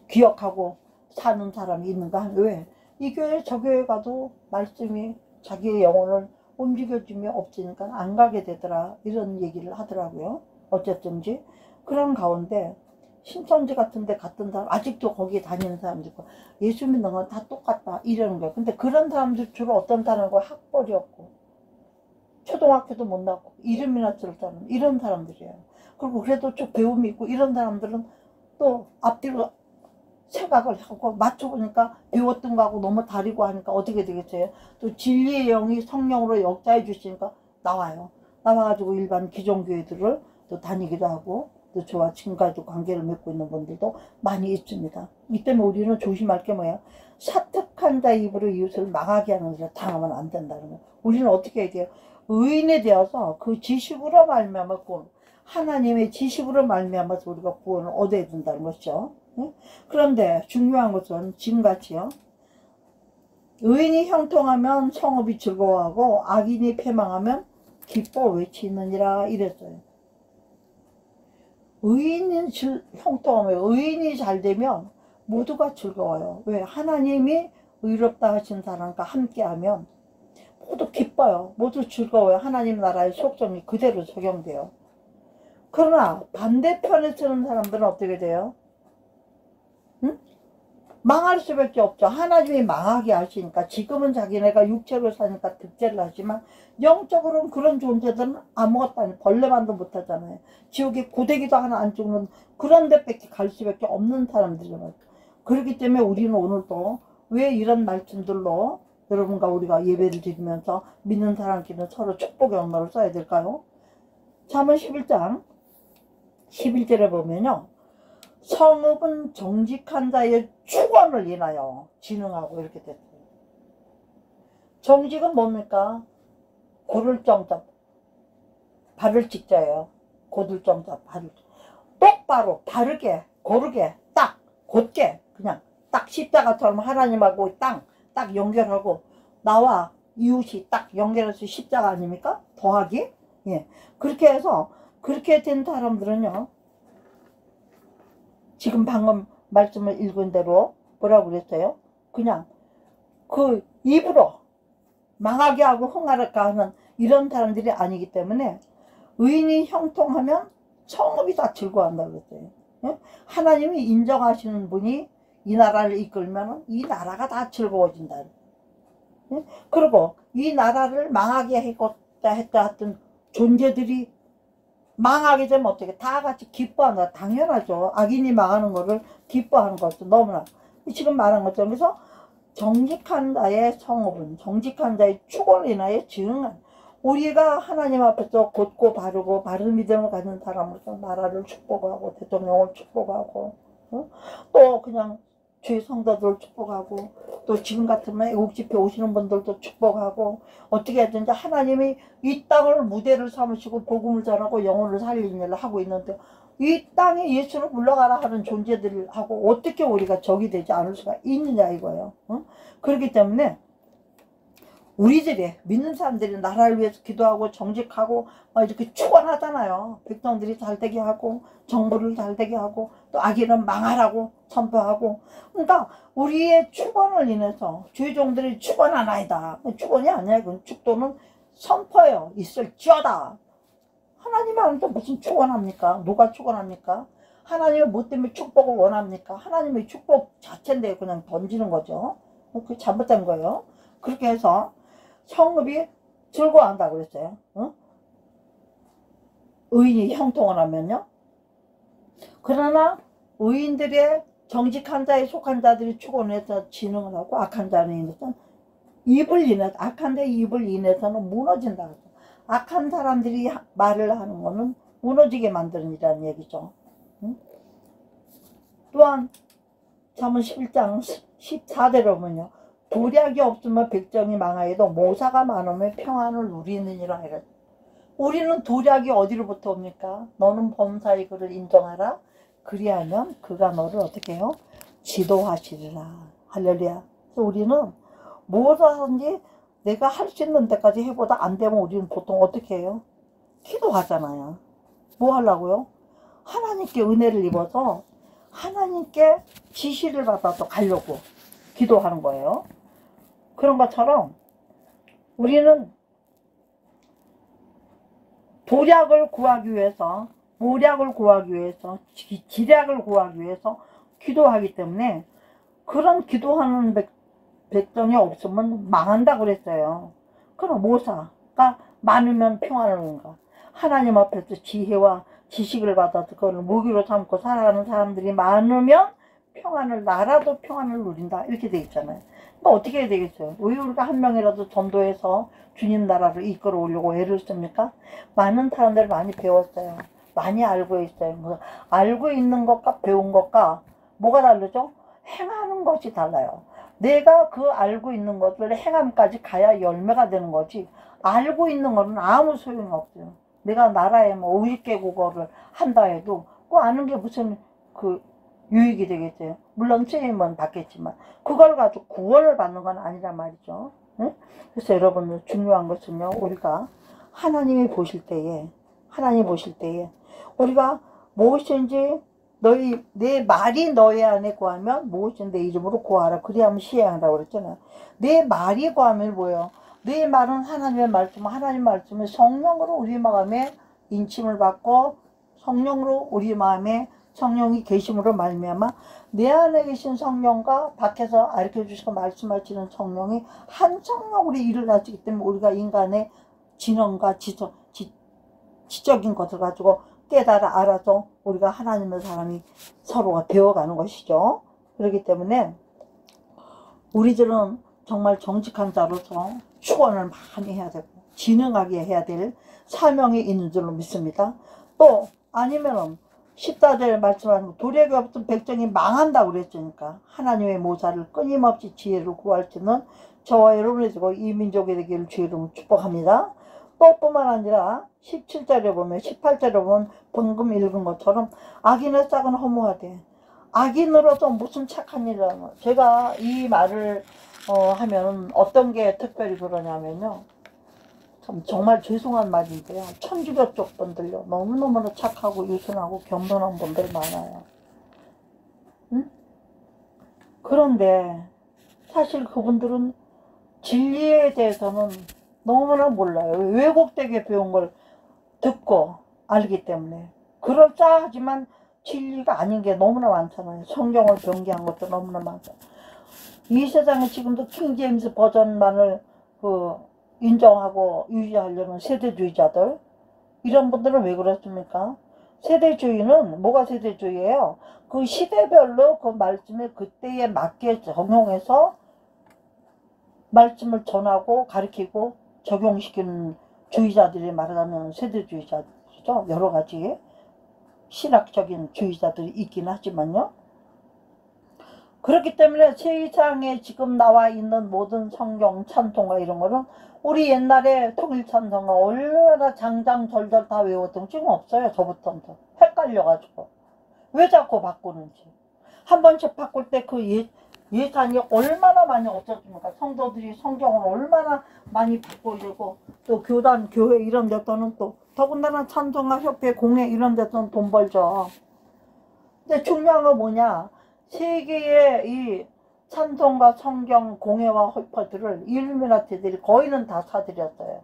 기억하고 사는 사람이 있는가? 왜? 이 교회 저 교회 가도 말씀이 자기의 영혼을 움직여주며 없으니까 안 가게 되더라, 이런 얘기를 하더라고요. 어쨌든지 그런 가운데 신천지 같은 데 갔던 사람, 아직도 거기에 다니는 사람도 있고 예수 믿는 건 다 똑같다 이러는 거예요. 근데 그런 사람들 주로 어떤 사람과 학벌이 없고 초등학교도 못 나고 이름이나 쓸 사람, 이런 사람들이에요. 그리고 그래도 좀 배움이 있고 이런 사람들은 또 앞뒤로 생각을 하고 맞춰보니까 배웠던 거하고 너무 다르고 하니까 어떻게 되겠어요? 또 진리의 영이 성령으로 역사해 주시니까 나와요. 나와가지고 일반 기존교회들을 또 다니기도 하고 또 저와 지금까지도 관계를 맺고 있는 분들도 많이 있습니다. 이 때문에 우리는 조심할 게 뭐야? 사특한 악한 자 입으로 이웃을 망하게 하는 일을 당하면 안 된다는 거예요. 우리는 어떻게 해야 돼요? 의인이 되어서 그 지식으로 말미암아 구원, 하나님의 지식으로 말미암아서 우리가 구원을 얻어야 된다는 것이죠. 그런데 중요한 것은 지금같이요. 의인이 형통하면 성읍이 즐거워하고 악인이 패망하면 기뻐 외치느니라 이랬어요. 의인이 형통하면, 의인이 잘 되면 모두가 즐거워요. 왜? 하나님이 의롭다 하신 사람과 함께하면 모두 기뻐요. 모두 즐거워요. 하나님 나라의 속성이 그대로 적용돼요. 그러나 반대편에 서는 사람들은 어떻게 돼요? 응? 망할 수밖에 없죠. 하나님이 망하게 하시니까. 지금은 자기네가 육체로 사니까 득제를 하지만 영적으로는 그런 존재들은 아무것도 아니에요. 벌레만도 못하잖아요. 지옥에 고데기도 하나 안 죽는 그런 데밖에 갈 수밖에 없는 사람들이잖아요. 그렇기 때문에 우리는 오늘도 왜 이런 말씀들로 여러분과 우리가 예배를 드리면서 믿는 사람끼리는 서로 축복의 언어를 써야 될까요? 잠언 11장 11절에 보면요. 성읍은 정직한 자의 축원을 인하여 진흥하고 이렇게 됐어요. 정직은 뭡니까? 고를 정자, 발을 찍자예요. 고들 정자, 발을 똑바로, 바르게, 고르게, 딱, 곧게, 그냥 딱 십자가처럼 하나님하고 딱 연결하고 나와 이웃이 딱 연결해서 십자가 아닙니까? 더하기? 예. 그렇게 해서 그렇게 된 사람들은요. 지금 방금 말씀을 읽은 대로 뭐라고 그랬어요? 그냥 그 입으로 망하게 하고 흥하게 하는 이런 사람들이 아니기 때문에 의인이 형통하면 성읍이 다 즐거워한다고 그랬어요. 예? 하나님이 인정하시는 분이 이 나라를 이끌면 이 나라가 다 즐거워진다. 예? 그리고 이 나라를 망하게 했다 했던 존재들이 망하게 되면 어떻게 다 같이 기뻐한다. 당연하죠. 악인이 망하는 거를 기뻐하는 것도 너무나 지금 말한 것처럼. 그래서 정직한 자의 성읍은 정직한 자의 축원을 인하여 증한 우리가 하나님 앞에서 곧고 바르고 바른 믿음을 가진 사람으로서 나라를 축복하고 대통령을 축복하고 또 그냥 주의 성도들 축복하고 또 지금 같으면 애국집회 오시는 분들도 축복하고 어떻게 해야 되는지 하나님이 이 땅을 무대를 삼으시고 복음을 전하고 영혼을 살리는 일을 하고 있는데 이 땅에 예수를 물러가라 하는 존재들하고 어떻게 우리가 적이 되지 않을 수가 있느냐 이거예요. 그렇기 때문에 우리들이 믿는 사람들이 나라를 위해서 기도하고 정직하고 이렇게 축원하잖아요. 백성들이 잘되게 하고 정부를 잘되게 하고 또 악인은 망하라고 선포하고. 그러니까 우리의 축원을 인해서 주의 종들이 축원하나이다. 축원이 아니야. 이건 축도는 선포예요. 있을지어다. 하나님이 하는데 무슨 축원합니까? 누가 축원합니까? 하나님이 뭐 때문에 축복을 원합니까? 하나님의 축복 자체인데 그냥 던지는 거죠. 그게 잘못된 거예요. 그렇게 해서 성읍이 즐거워한다고 그랬어요. 의인이 형통을 하면요. 그러나 의인들의 정직한 자에 속한 자들이 축원해서 진흥을 하고 악한 자는 인해서 악한 자의 입을 인해서는 무너진다. 악한 사람들이 말을 하는 거는 무너지게 만드는 이라는 얘기죠. 또한 잠언 11장 14대로 보면요. 도략이 없으면 백정이 망하여도 모사가 많으면 평안을 누리느니라. 우리는 도략이 어디로부터 옵니까? 너는 범사의 그를 인정하라. 그리하면 그가 너를 어떻게 해요? 지도하시리라. 할렐루야. 그래서 우리는 뭐라든지 내가 할 수 있는 데까지 해보다 안 되면 우리는 보통 어떻게 해요? 기도하잖아요. 뭐 하려고요? 하나님께 은혜를 입어서 하나님께 지시를 받아서 가려고 기도하는 거예요. 그런 것처럼 우리는 도략을 구하기 위해서, 모략을 구하기 위해서, 지략을 구하기 위해서 기도하기 때문에 그런 기도하는 백성이 없으면 망한다 그랬어요. 그럼 모사가 많으면 평안을 누린가. 하나님 앞에서 지혜와 지식을 받아서 그걸 무기로 삼고 살아가는 사람들이 많으면 평안을, 나라도 평안을 누린다. 이렇게 돼 있잖아요. 그러니까 어떻게 해야 되겠어요? 왜 우리가 한 명이라도 전도해서 주님 나라를 이끌어 오려고 애를 씁니까? 많은 사람들 많이 배웠어요. 많이 알고 있어요. 알고 있는 것과 배운 것과 뭐가 다르죠? 행하는 것이 달라요. 내가 그 알고 있는 것을 행함까지 가야 열매가 되는 거지. 알고 있는 거는 아무 소용이 없어요. 내가 나라에 뭐 50개 국어를 한다 해도 그 아는 게 무슨 그 유익이 되겠어요. 물론 책임은 받겠지만 그걸 가지고 구원을 받는 건 아니란 말이죠. 응? 그래서 여러분들 중요한 것은요, 우리가 하나님이 보실 때에 우리가 무엇인지 내 말이 너희 안에 구하면 무엇인지 내 이름으로 구하라. 그리하면 시행하라고 그랬잖아요. 내 말이 구하면 뭐예요? 내 말은 하나님의 말씀, 하나님 말씀은 성령으로 우리 마음에 인침을 받고 성령으로 우리 마음에 성령이 계심으로 말미암아 내 안에 계신 성령과 밖에서 가르쳐 주시고 말씀하시는 성령이 한 성령으로 일어나시기 때문에 우리가 인간의 진언과 지적인 것을 가지고 깨달아 알아서 우리가 하나님의 사람이 서로가 되어가는 것이죠. 그렇기 때문에 우리들은 정말 정직한 자로서 축원을 많이 해야 되고 진흥하게 해야 될 사명이 있는 줄로 믿습니다. 또 아니면은 14절에 말씀하는 도력이 없던 백성이 망한다고 그랬으니까 하나님의 모사를 끊임없이 지혜로 구할 수는 저와 여러분이 되고 이 민족이 되기를 주의 이름으로 축복합니다. 또 뿐만 아니라 17절에 보면 18절에 보면 방금 읽은 것처럼 악인의 짝은 허무하되 악인으로서 무슨 착한 일을 하는 거예요. 제가 이 말을 하면 어떤 게 특별히 그러냐면요, 참 정말 죄송한 말인데요, 천주교 쪽 분들요 너무너무 착하고 유순하고 겸손한 분들 많아요. 응? 그런데 사실 그분들은 진리에 대해서는 너무나 몰라요. 왜곡되게 배운 걸 듣고 알기 때문에. 그럴싸하지만 진리가 아닌 게 너무나 많잖아요. 성경을 변개한 것도 너무나 많잖아요. 이 세상에 지금도 킹제임스 버전만을 인정하고 유지하려는 세대주의자들, 이런 분들은 왜 그렇습니까? 세대주의는 뭐가 세대주의예요? 그 시대별로 그 말씀을 그때에 맞게 적용해서 말씀을 전하고 가르치고 적용시키는 주의자들이 말하자면 세대주의자죠. 여러 가지 신학적인 주의자들이 있긴 하지만요. 그렇기 때문에 세상에 지금 나와 있는 모든 성경 찬송가 이런 거는 우리 옛날에 통일 찬송가 얼마나 장장절절 다 외웠던 지금 없어요. 저부터도 헷갈려가지고 왜 자꾸 바꾸는지. 한 번씩 바꿀 때 그 예산이 얼마나 많이 없어집니까? 성도들이 성경을 얼마나 많이 바꾸려고, 또 교단, 교회 이런 데서는 또 더군다나 찬송가 협회, 공회 이런 데서는 돈 벌죠. 근데 중요한 건 뭐냐, 세계의 이 찬송가 성경 공회와 협회들을 일루미나티들이 거의는 다 사들였어요.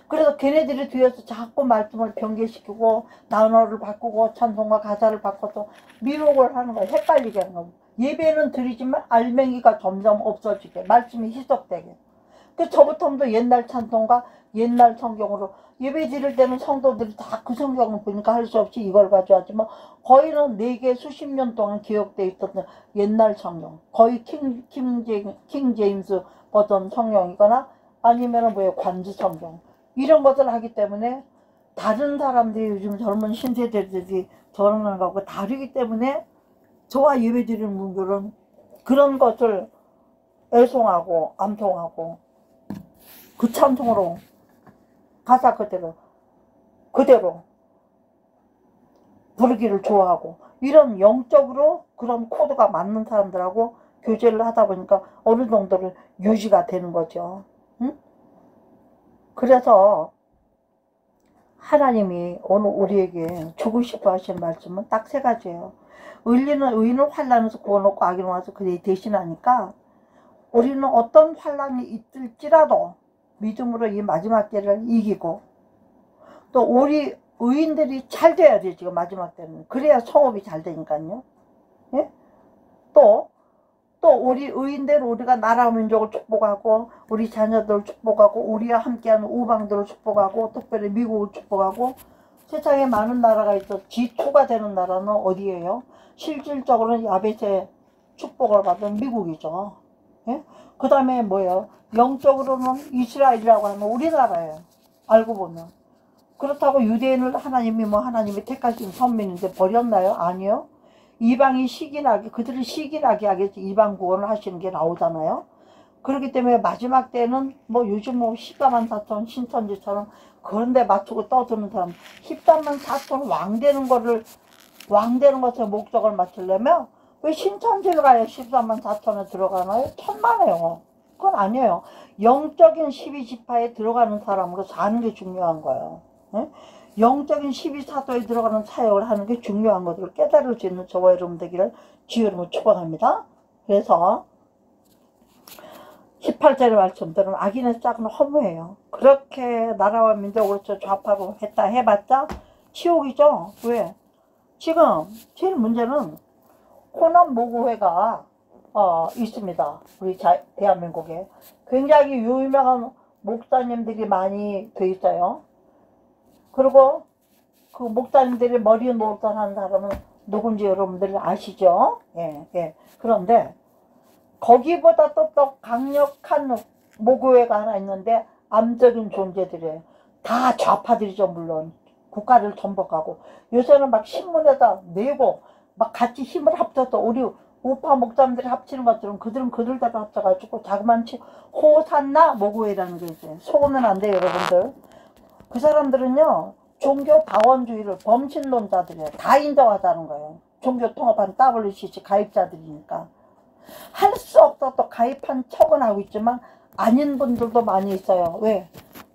그래서 걔네들이 뒤에서 자꾸 말씀을 변개시키고 단어를 바꾸고 찬송가 가사를 바꿔서 미혹을 하는 거예요. 헷갈리게 하는 거예요. 예배는 드리지만 알맹이가 점점 없어지게, 말씀이 희석되게. 그래서 저부터도 옛날 찬송가 옛날 성경으로 예배 드릴 때는 성도들이 다 그 성경을 보니까 할 수 없이 이걸 가져왔지만 거의는 4개 수십 년 동안 기억되어 있었던 옛날 성경, 거의 킹 제임스 버전 성경이거나 아니면 뭐예요, 관지 성경, 이런 것을 하기 때문에 다른 사람들이, 요즘 젊은 신세대들이 저런 거하고 다르기 때문에 저와 예배 드리는 분들은 그런 것을 애송하고 암송하고 그 찬송으로 가사 그대로 부르기를 좋아하고, 이런 영적으로 그런 코드가 맞는 사람들하고 교제를 하다 보니까 어느 정도는 유지가 되는 거죠. 응? 그래서 하나님이 오늘 우리에게 주고 싶어 하신 말씀은 딱 3가지예요. 의인은 환난에서 구워놓고 악인은 와서 그에 대신하니까 우리는 어떤 환난이 있을지라도 믿음으로 이 마지막 때를 이기고, 또 우리 의인들이 잘 돼야 돼. 지금 마지막 때는 그래야 성업이 잘 되니까요. 예? 또 우리 의인대로 우리가 나라 민족을 축복하고 우리 자녀들을 축복하고 우리와 함께하는 우방들을 축복하고 특별히 미국을 축복하고, 세상에 많은 나라가 있어 G2가 되는 나라는 어디예요? 실질적으로는 야벳의 축복을 받은 미국이죠. 예? 그 다음에 뭐예요? 영적으로는 이스라엘이라고 하면 우리나라예요. 알고 보면. 그렇다고 유대인을 하나님이 택하신 선민인데 버렸나요? 아니요. 이방이 시기나게, 그들을 시기나게 하겠지. 이방 구원을 하시는 게 나오잖아요. 그렇기 때문에 마지막 때는 뭐 요즘 뭐 14만 4천 신천지처럼 그런데 맞추고 떠드는 사람, 13만 4천 왕 되는 것에 목적을 맞추려면 왜 신천지를 가야 14만 4천에 들어가나요? 천만에요. 그건 아니에요. 영적인 12지파에 들어가는 사람으로 사는 게 중요한 거예요. 네? 영적인 12사도에 들어가는 사역을 하는 게 중요한 것을 깨달을 수 있는 저와 여러분 되기를 주의 이름으로 축복합니다. 그래서 18절의 말씀들은 악인의 짝은 허무해요. 그렇게 나라와 민족으로 좌파로 했다 해봤자 치욕이죠. 왜? 지금 제일 문제는 호남 모구회가 있습니다. 우리 대한민국에 굉장히 유명한 목사님들이 많이 돼 있어요. 그리고 그 목사님들이 머리 노릇하는 사람은 누군지 여러분들이 아시죠? 예, 예. 그런데 거기보다 또 강력한 모교회가 하나 있는데 암적인 존재들이에요. 다 좌파들이죠. 물론 국가를 전복하고 요새는 막 신문에다 내고 막 같이 힘을 합쳐서 우리 우파 목사님들이 합치는 것처럼 그들은 그들대로 합쳐가지고 자그만치 호산나 모교회라는 게 있어요. 속으면 안 돼요 여러분들. 그 사람들은요 종교 다원주의를 범신론자들이에요. 다 인정하자는 거예요. 종교 통합한 WCC 가입자들이니까. 할 수 없어 또 가입한 척은 하고 있지만 아닌 분들도 많이 있어요. 왜?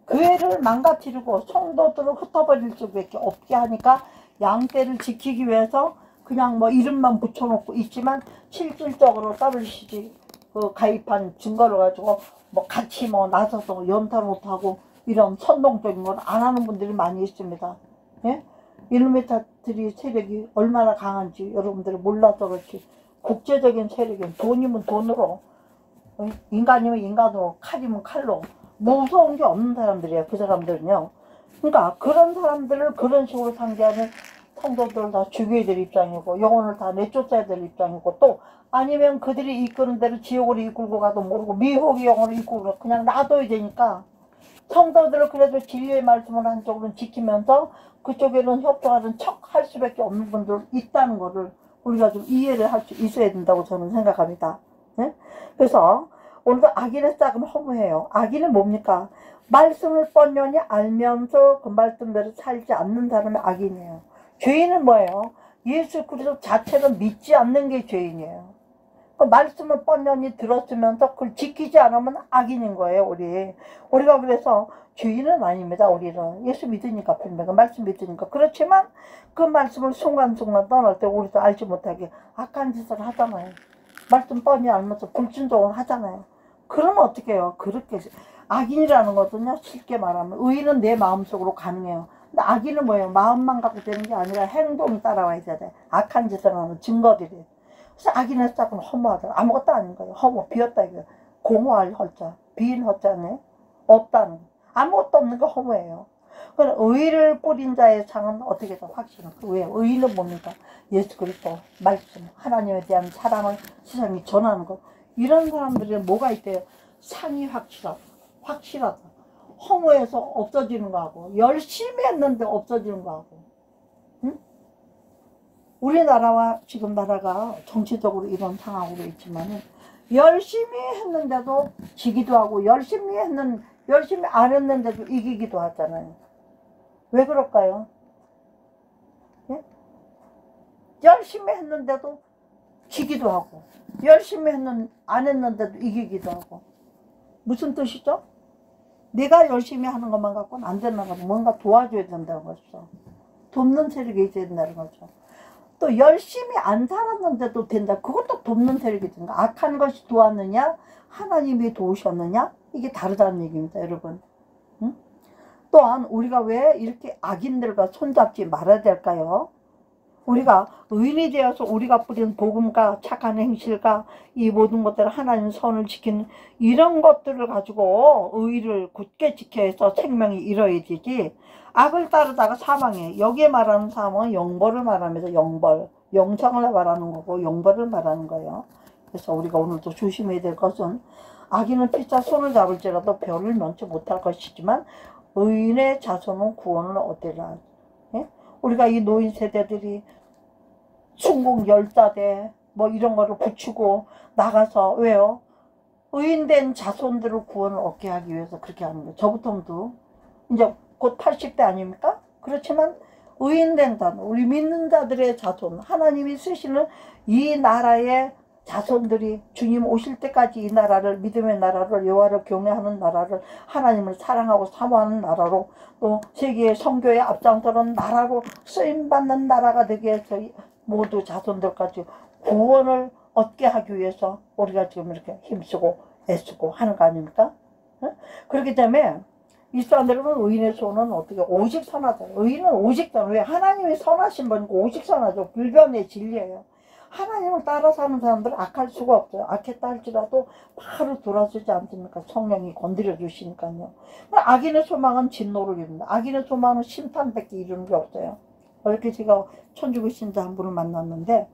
교회를 망가뜨리고 성도들을 흩어버릴 수밖에 없게 하니까 양떼를 지키기 위해서 그냥 뭐 이름만 붙여놓고 있지만 실질적으로 WCC 그 가입한 증거를 가지고 뭐 같이 뭐 나서서 연탈 못하고 이런 선동적인 걸 안 하는 분들이 많이 있습니다. 예? 일루미나티 세력이 얼마나 강한지 여러분들이 몰라서 그렇지. 국제적인 세력은 돈이면 돈으로, 인간이면 인간으로, 칼이면 칼로 무서운 게 없는 사람들이에요. 그 사람들은요. 그러니까 그런 사람들을 그런 식으로 상대하는 성도들을 다 죽여야 될 입장이고 영혼을 다 내쫓아야 될 입장이고 또 아니면 그들이 이끄는 대로 지옥으로 이끌고 가도 모르고 미혹의 영혼을 이끌고 그냥 놔둬야 되니까 성도들을 그래도 진리의 말씀을 한쪽으로 지키면서 그쪽에는 협조하는 척 할 수밖에 없는 분들 있다는 거를 우리가 좀 이해를 할 수 있어야 된다고 저는 생각합니다. 네? 그래서 오늘도 악인의 짝은 허무해요. 악인은 뭡니까? 말씀을 뻔연히 알면서 그 말씀대로 살지 않는 사람이 악인이에요. 죄인은 뭐예요? 예수 그리스도 자체를 믿지 않는 게 죄인이에요. 그 말씀을 뻔연히 들었으면서 그걸 지키지 않으면 악인인 거예요. 우리가 그래서 죄인은 아닙니다. 우리는 예수 믿으니까 분명히 말씀 믿으니까. 그렇지만 그 말씀을 순간순간 떠날 때 우리도 알지 못하게 악한 짓을 하잖아요. 말씀 뻔히 알면서 불순종을 하잖아요. 그러면 어떻게 해요? 그렇게 악인이라는 것은요 쉽게 말하면 의인은 내 마음속으로 가능해요. 근데 악인은 뭐예요? 마음만 갖고 되는 게 아니라 행동이 따라와야 돼. 악한 짓을 하는 증거들이. 그래서 악인의 짝은 허무하다. 아무것도 아닌 거예요. 허무, 비었다 이거. 공허할 허자, 빈 허자네. 없다는. 아무것도 없는 게 허무해요. 그럼 의를 뿌린 자의 상은 어떻게 더 확신을. 왜? 의는 뭡니까? 예수 그리스도 말씀, 하나님에 대한 사랑을 세상에 전하는 것. 이런 사람들은 뭐가 있대요? 상이 확실하다. 허무해서 없어지는 거하고 열심히 했는데 없어지는 거하고. 응? 우리나라와 지금 나라가 정치적으로 이런 상황으로 있지만은 열심히 했는데도 지기도 하고 열심히 안 했는데도 이기기도 하잖아요. 왜 그럴까요? 예? 열심히 했는데도 지기도 하고 열심히 안 했는데도 이기기도 하고. 무슨 뜻이죠? 내가 열심히 하는 것만 갖고는 안 되는 거죠. 뭔가 도와줘야 된다는 거죠. 돕는 세력이 있어야 된다는 거죠. 또 열심히 안 살았는데도 된다. 그것도 돕는 세력이 된다. 악한 것이 도왔느냐 하나님이 도우셨느냐 이게 다르다는 얘기입니다. 여러분. 응? 또한 우리가 왜 이렇게 악인들과 손잡지 말아야 될까요? 우리가 의인이 되어서 우리가 뿌린 복음과 착한 행실과 이 모든 것들을 하나님 선을 지키는 이런 것들을 가지고 의를 굳게 지켜야 해서 생명이 이루어지지 악을 따르다가 사망해. 여기에 말하는 사망은 영벌을 말하면서 영성을 말하는 거고 영벌을 말하는 거예요. 그래서 우리가 오늘도 조심해야 될 것은 악인은 피차 손을 잡을지라도 별을 면치 못할 것이지만 의인의 자손은 구원을 얻으리라. 예? 우리가 이 노인 세대들이 중국 열사대 뭐 이런 거를 붙이고 나가서 왜요? 의인된 자손들을 구원을 얻게 하기 위해서 그렇게 하는 거예요. 저부터도 이제 곧 80대 아닙니까? 그렇지만 의인된 자들, 우리 믿는 자들의 자손, 하나님이 쓰시는 이 나라의 자손들이 주님 오실 때까지 이 나라를, 믿음의 나라를, 여호와를 경외하는 나라를, 하나님을 사랑하고 사모하는 나라로, 또 세계의 선교에 앞장서는 나라로 쓰임받는 나라가 되기 위해서 모두 자손들까지 구원을 얻게 하기 위해서 우리가 지금 이렇게 힘쓰고 애쓰고 하는 거 아닙니까? 그렇기 때문에 이 사람들은 의인의 손은 어떻게 오직 선하다. 의인은 오직 선. 왜? 하나님이 선하신 분이고 오직 선하죠. 불변의 진리예요. 하나님을 따라 사는 사람들은 악할 수가 없어요. 악했다 할지라도 바로 돌아서지 않습니까? 성령이 건드려 주시니까요. 악인의 소망은 진노를 이룬다. 악인의 소망은 심판밖에 이루는 게 없어요. 이렇게 제가 천주교 신자 한 분을 만났는데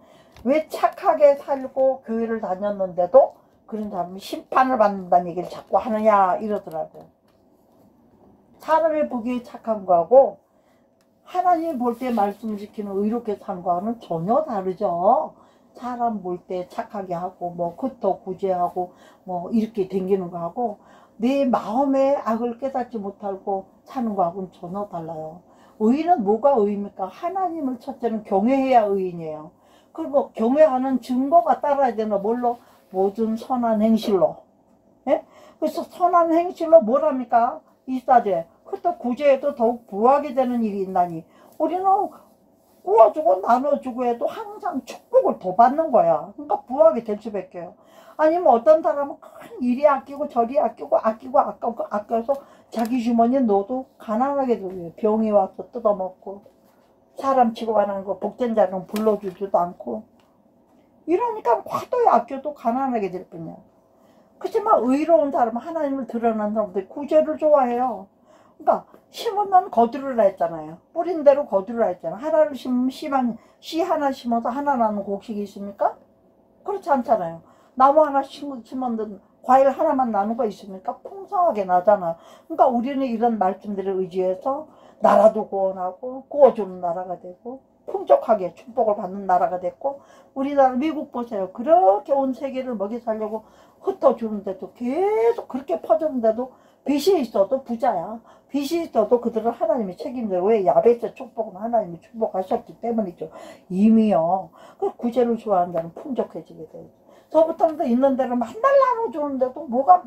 왜 착하게 살고 교회를 다녔는데도 그런 사람이 심판을 받는다는 얘기를 자꾸 하느냐 이러더라고요. 사람이 보기에 착한 거하고 하나님이 볼 때 말씀 지키는 의롭게 산 거와는 전혀 다르죠. 사람 볼 때 착하게 하고 뭐 흩어 구제하고 뭐 이렇게 댕기는 거하고 내 마음의 악을 깨닫지 못하고 사는 거하고는 전혀 달라요. 의인은 뭐가 의입니까? 하나님을 첫째는 경외해야 의인이에요. 그리고 경외하는 증거가 따라야 되는 뭘로? 모든 선한 행실로. 예? 그래서 선한 행실로 뭘 합니까? 이사제. 그것도 구제에도 더욱 부하게 되는 일이 있나니 우리는 구워주고 나눠주고 해도 항상 축복을 더 받는 거야. 그러니까 부하게 될 수밖에요. 아니면 어떤 사람은 큰 이리 아끼고 저리 아끼고 아껴서 자기 주머니에 넣어도 가난하게 돼요. 병이 와서 뜯어먹고 사람 취급하는 거 복된 자는 불러주지도 않고 이러니까 화도에 아껴도 가난하게 될 뿐이야. 그렇지만 의로운 사람은 하나님을 드러난 사람들이 구제를 좋아해요. 그러니까 심으면 거두르라 했잖아요. 뿌린 대로 거두르라 했잖아요. 하나를 심으면 씨 하나 심어서 하나 나는 곡식이 있습니까? 그렇지 않잖아요. 나무 하나 심었는데 과일 하나만 나는 거 있습니까? 풍성하게 나잖아. 그러니까 우리는 이런 말씀들을 의지해서 나라도 구원하고 구워주는 나라가 되고 풍족하게 축복을 받는 나라가 됐고 우리나라 미국 보세요. 그렇게 온 세계를 먹여 살려고 흩어주는데도 계속 그렇게 퍼졌는데도 빚이 있어도 부자야. 빚이 있어도 그들은 하나님이 책임져요. 왜? 야베스 축복은 하나님이 축복하셨기 때문이죠. 이미요. 그 구제를 좋아하는 자는 풍족해지게 돼요. 저부터는 있는 대로 만날 나눠주는데도 뭐가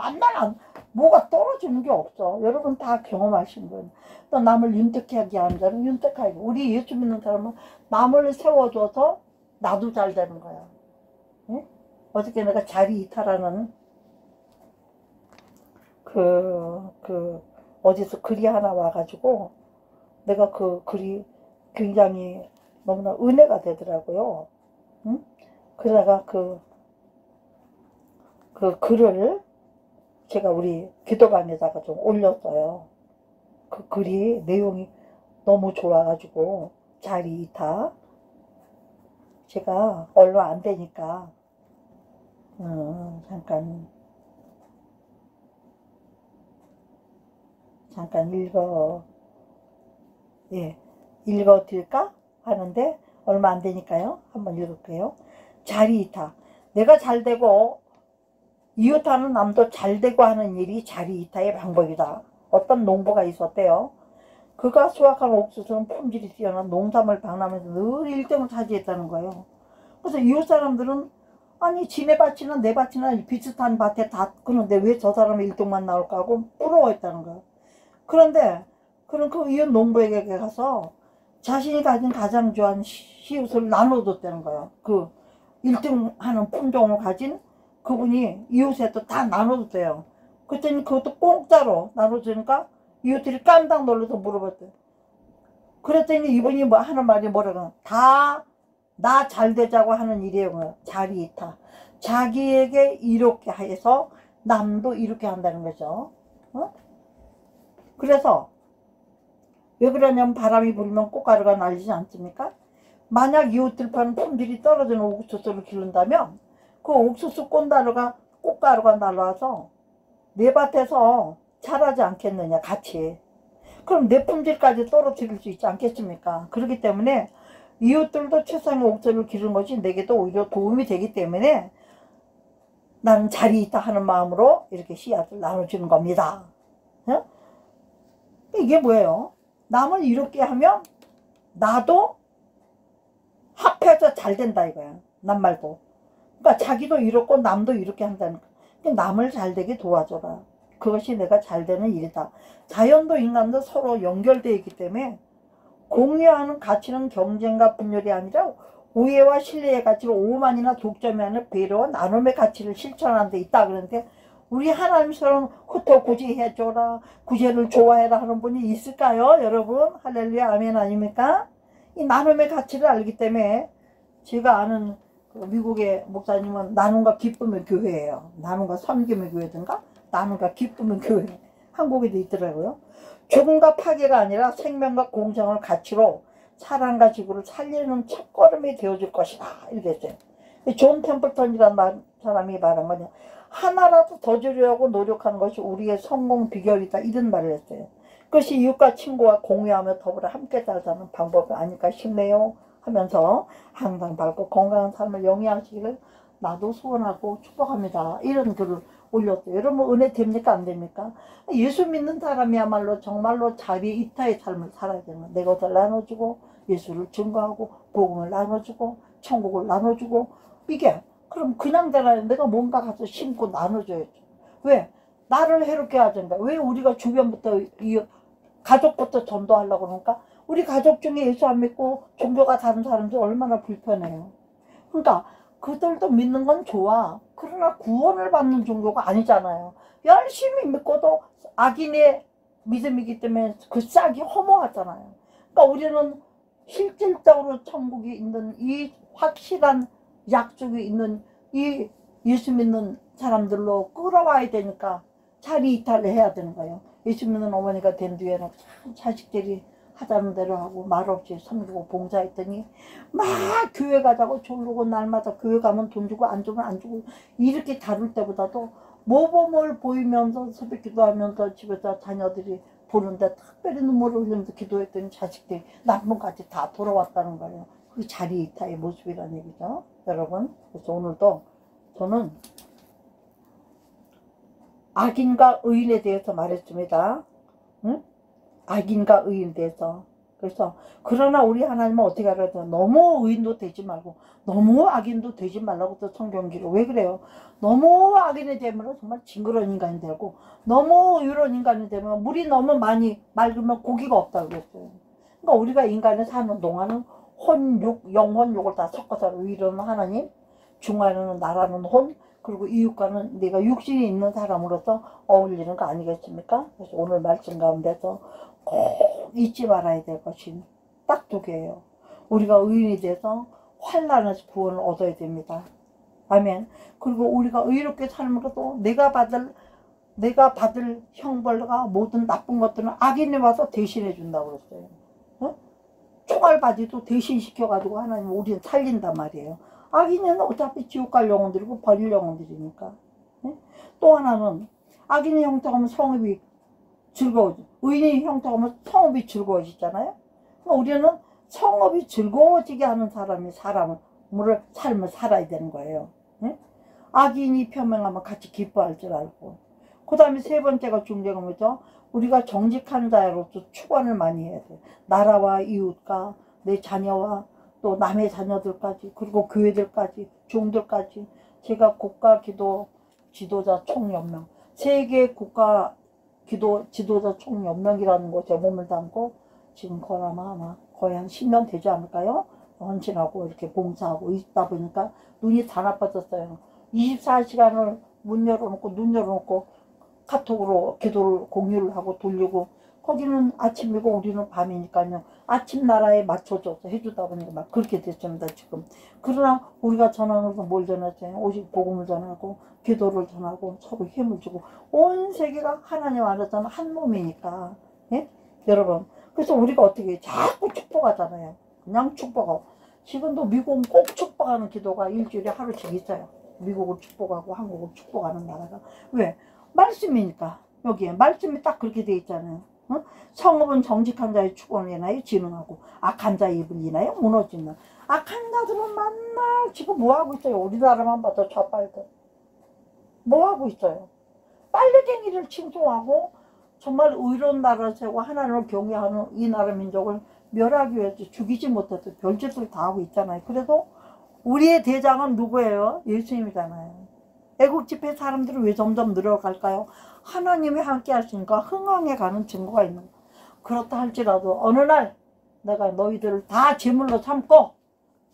떨어지는 게 없어. 여러분 다 경험하신 거예요. 또 남을 윤택하게 하는 자는 윤택하게. 우리 예수 믿는 사람은 남을 세워줘서 나도 잘 되는 거야. 응? 어저께 내가 자리 이탈하는 어디서 글이 하나 와가지고 내가 그 글이 굉장히 너무나 은혜가 되더라고요. 응? 그러다가 그 글을 제가 우리 기도방에다가 좀 올렸어요. 그 글이 내용이 너무 좋아가지고 자리 이탈 제가 얼마 안 되니까 잠깐 읽어드릴까 하는데 얼마 안 되니까요. 한번 읽을게요. 자리 이탈. 내가 잘되고 이웃하는 남도 잘되고 하는 일이 자리 이탈의 방법이다. 어떤 농부가 있었대요. 그가 수확한 옥수수는 품질이 뛰어난 농산물 박람회에서 늘 1등을 차지했다는 거예요. 그래서 이웃 사람들은 아니 지네 밭이나 내 밭이나 비슷한 밭에 다 그런데 왜 저 사람의 1등만 나올까 하고 부러워했다는 거예요. 그런데 그런 그 이웃 농부에게 가서 자신이 가진 가장 좋아하는 시옷을 나눠줬다는 거예요. 그 1등 하는 품종을 가진 그분이 이웃에도 다 나눠줬대요. 그랬더니 그것도 공짜로 나눠주니까 이웃들이 깜짝 놀라서 물어봤대요. 그랬더니 이분이 뭐 하는 말이 뭐라고 다 나 잘되자고 하는 일이에요. 자리 이탈. 자기에게 이렇게 해서 남도 이렇게 한다는 거죠. 그래서 왜 그러냐면 바람이 불면 꽃가루가 날리지 않습니까? 만약 이웃들 파는 품질이 떨어지는 옥수수를 기른다면 그 옥수수 꽃가루가 날라와서 내 밭에서 자라지 않겠느냐 같이. 그럼 내 품질까지 떨어뜨릴 수 있지 않겠습니까? 그렇기 때문에 이웃들도 최상의 옥저를 기르는 것이 내게도 오히려 도움이 되기 때문에 나는 자리 있다 하는 마음으로 이렇게 씨앗을 나눠주는 겁니다. 어? 이게 뭐예요? 남을 이롭게 하면 나도 합해서 잘 된다 이거야. 남 말고. 그러니까 자기도 이롭고 남도 이롭게 한다는 거야. 그러니까 남을 잘 되게 도와줘라. 그것이 내가 잘 되는 일이다. 자연도 인간도 서로 연결되어 있기 때문에 공유하는 가치는 경쟁과 분열이 아니라 오해와 신뢰의 가치로 오만이나 독점이 아니라 배려와 나눔의 가치를 실천하는 데 있다. 그런데 우리 하나님처럼 흩어 구제 해줘라, 구제를 좋아해라 하는 분이 있을까요? 여러분 할렐루야 아멘 아닙니까? 이 나눔의 가치를 알기 때문에 제가 아는 그 미국의 목사님은 나눔과 기쁨의 교회예요. 나눔과 섬김의 교회든가 나눔과 기쁨의 교회. 한국에도 있더라고요. 죽음과 파괴가 아니라 생명과 공정을 가치로 사랑과 지구를 살리는 첫걸음이 되어줄 것이다. 이렇게 했어요. 존 템플턴이라는 사람이 말한 거냐. 하나라도 더 주려고 노력하는 것이 우리의 성공 비결이다. 이런 말을 했어요. 그것이 이웃과 친구와 공유하며 더불어 함께 살자는 방법이 아닐까 싶네요. 하면서 항상 밝고 건강한 삶을 영위하시기를 나도 소원하고 축복합니다. 이런 글을 올렸어요. 여러분 은혜 됩니까 안 됩니까? 예수 믿는 사람이야말로 정말로 자비 이타의 삶을 살아야 되는 거예요. 내 것을 나눠주고 예수를 증거하고 복음을 나눠주고 천국을 나눠주고 이게 그럼 그냥 되나요? 내가 뭔가 가서 심고 나눠줘야죠. 왜? 나를 해롭게 하던가 왜 우리가 주변부터 이 가족부터 전도하려고 그러니까 우리 가족 중에 예수 안 믿고 종교가 다른 사람들 얼마나 불편해요. 그러니까 그들도 믿는 건 좋아. 그러나 구원을 받는 종교가 아니잖아요. 열심히 믿고도 악인의 믿음이기 때문에 그 싹이 허무하잖아요. 그러니까 우리는 실질적으로 천국이 있는 이 확실한 약속이 있는 이 예수 믿는 사람들로 끌어와야 되니까 자리 이탈을 해야 되는 거예요. 예수 믿는 어머니가 된 뒤에는 자식들이 하자는 대로 하고 말없이 섬기고 봉사했더니 막 교회 가자고 졸르고 날마다 교회 가면 돈 주고 안 주면 안 주고 이렇게 다룰 때보다도 모범을 보이면서 새벽 기도하면서 집에서 자녀들이 보는데 특별히 눈물을 흘리면서 기도했더니 자식들이 남편까지 다 돌아왔다는 거예요. 그 자리 이타의 모습이라는 얘기죠. 여러분 그래서 오늘도 저는 악인과 의인에 대해서 말했습니다. 응? 악인과 의인에 대해서. 그래서 그러나 우리 하나님은 어떻게 하라고 해요? 너무 의인도 되지 말고 너무 악인도 되지 말라고 또 성경기로. 왜 그래요? 너무 악인이 되면 정말 징그러운 인간이 되고 너무 의로운 인간이 되면 물이 너무 많이 맑으면 고기가 없다고 그랬어요. 그러니까 우리가 인간이 사는 동안은 혼육, 영혼육을 다 섞어서 위로는 하나님, 중간에는 나라는 혼, 그리고 이웃과는 내가 육신이 있는 사람으로서 어울리는 거 아니겠습니까? 그래서 오늘 말씀 가운데서 꼭 잊지 말아야 될 것이 딱 두 개예요. 우리가 의인이 돼서 환난에서 구원을 얻어야 됩니다. 아멘. 그리고 우리가 의롭게 살면서도 내가 받을 형벌과 모든 나쁜 것들은 악인이 와서 대신해 준다고 그랬어요. 어? 총알바지도 대신 시켜가지고 하나님 우리는 살린단 말이에요. 악인은 어차피 지옥 갈 영혼들이고 버릴 영혼들이니까. 네? 또 하나는 악인의 형통하면 성읍이 즐거워져. 의인의 형통하면 성읍이 즐거워지잖아요. 그러니까 우리는 성읍이 즐거워지게 하는 삶을 살아야 되는 거예요. 네? 악인이 표명하면 같이 기뻐할 줄 알고. 그 다음에 세 번째가 중요한 거죠. 우리가 정직한 자로서 축원을 많이 해야 돼요. 나라와 이웃과 내 자녀와 또 남의 자녀들까지 그리고 교회들까지 종들까지. 제가 국가 기도 지도자 총연맹 세계 국가 기도 지도자 총연맹이라는 곳에 몸을 담고 지금 아마 거의 한 10년 되지 않을까요? 헌신하고 이렇게 봉사하고 있다 보니까 눈이 다 나빠졌어요. 24시간을 문 열어놓고 눈 열어놓고 카톡으로 기도를 공유를 하고 돌리고 거기는 아침이고 우리는 밤이니까요. 아침 나라에 맞춰줘서 해주다 보니까 막 그렇게 됐습니다, 지금. 그러나 우리가 전하면서 뭘 전하죠? 오직 복음을 전하고, 기도를 전하고, 서로 힘을 주고, 온 세계가 하나님 안에서는 한 몸이니까. 예? 여러분. 그래서 우리가 어떻게 해요? 자꾸 축복하잖아요. 그냥 축복하고. 지금도 미국은 꼭 축복하는 기도가 일주일에 하루씩 있어요. 미국을 축복하고 한국을 축복하는 나라가. 왜? 말씀이니까. 여기에 말씀이 딱 그렇게 돼 있잖아요. 어? 성읍은 정직한 자의 축원을 인하여 진흥하고 악한 자의 입을 인하여 무너지는. 악한 자들은 맨날 지금 뭐하고 있어요? 우리나라만 봐도 좌빨들 뭐하고 있어요? 빨래쟁이를 칭송하고 정말 의로운 나라를 세우고 하나님을 경외하는 이 나라 민족을 멸하기 위해서 죽이지 못해서 별짓을 다 하고 있잖아요. 그래도 우리의 대장은 누구예요? 예수님이잖아요. 애국 집회 사람들이 왜 점점 늘어갈까요? 하나님이 함께 하시니까 흥황해 가는 증거가 있는 거예요. 그렇다 할지라도 어느 날 내가 너희들을 다 제물로 삼고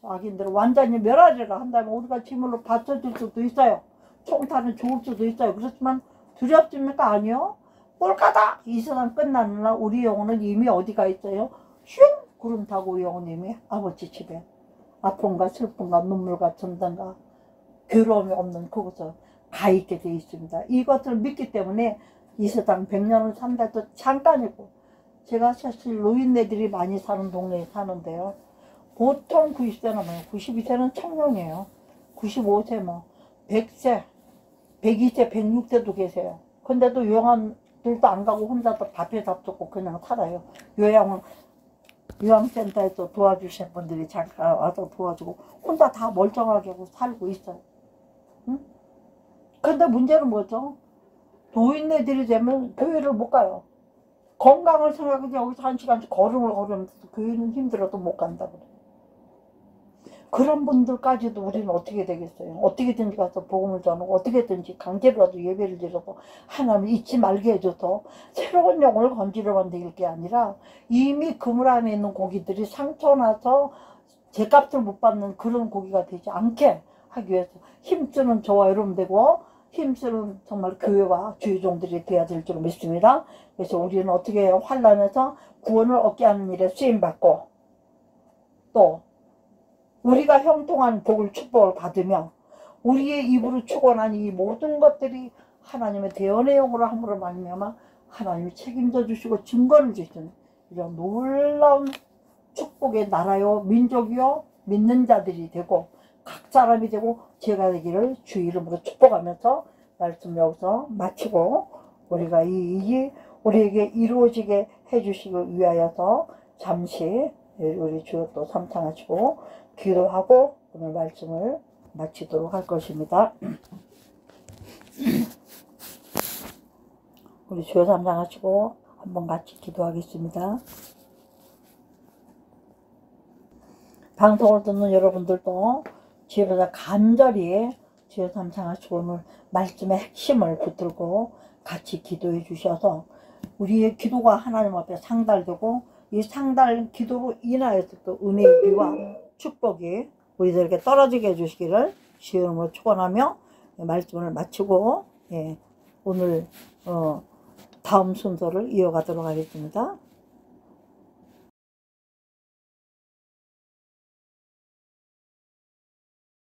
악인들을 완전히 멸하리라 한다면 우리가 제물로 바쳐질 수도 있어요. 총탄은 죽을 수도 있어요. 그렇지만 두렵습니까? 아니요. 꼴까다 이 세상 끝나는 날 우리 영혼은 이미 어디가 있어요? 슝 구름 타고 우리 영혼은 이미 아버지 집에 아픔과 슬픔과 눈물과 전당과 괴로움이 없는 그곳에 가 있게 되어 있습니다. 이것을 믿기 때문에 이 세상 100년을 산다 해도 잠깐이고, 제가 사실 노인네들이 많이 사는 동네에 사는데요. 보통 90세는 뭐예요? 92세는 청년이에요. 95세 뭐 100세 102세 106세도 계세요. 근데도 요양원들도 안 가고 혼자서 밥에 잡숫고 그냥 살아요. 요양센터에서 도와주신 분들이 잠깐 와서 도와주고 혼자 다 멀쩡하게 살고 있어요. 응? 근데 문제는 뭐죠? 노인네들이 되면 교회를 못 가요. 건강을 생각해서 여기서 1시간씩 걸음을 걸으면서 교회는 힘들어도 못 간다 그래요. 그런 분들까지도 우리는 어떻게 되겠어요? 어떻게든지 가서 복음을 전하고 어떻게든지 강제로라도 예배를 드려서 하나님을 잊지 말게 해줘서 새로운 영혼을 건지려 만들 게 아니라 이미 그물 안에 있는 고기들이 상처나서 제값을 못 받는 그런 고기가 되지 않게 하기 위해서 힘쓰는 저와 여러분 되고 힘쓰는 정말 교회와 주의종들이 되어야 될 줄 믿습니다. 그래서 우리는 어떻게 해요? 환난에서 구원을 얻게 하는 일에 쓰임받고 또 우리가 형통한 복을 축복을 받으며 우리의 입으로 축원한 이 모든 것들이 하나님의 대언의 영으로 함으로 말미암아 하나님이 책임져 주시고 증거를 주시는 이런 놀라운 축복의 나라요 민족이요 믿는 자들이 되고 각 사람이 되고 제가 되기를 주 이름으로 축복하면서 말씀 여기서 마치고 우리가 이 일이 우리에게 이루어지게 해주시기 위하여서 잠시 우리 주여 또 삼창하시고 기도하고 오늘 말씀을 마치도록 할 것입니다. 우리 주여 삼창하시고 한번 같이 기도하겠습니다. 방송을 듣는 여러분들도 집에서 간절히 주여 삼창하시고 오늘 말씀의 핵심을 붙들고 같이 기도해 주셔서 우리의 기도가 하나님 앞에 상달되고 이 상달 기도로 인하여서 또 은혜의 비와 축복이 우리들에게 떨어지게 해주시기를 주의 이름으로 축원하며 말씀을 마치고 오늘 다음 순서를 이어가도록 하겠습니다.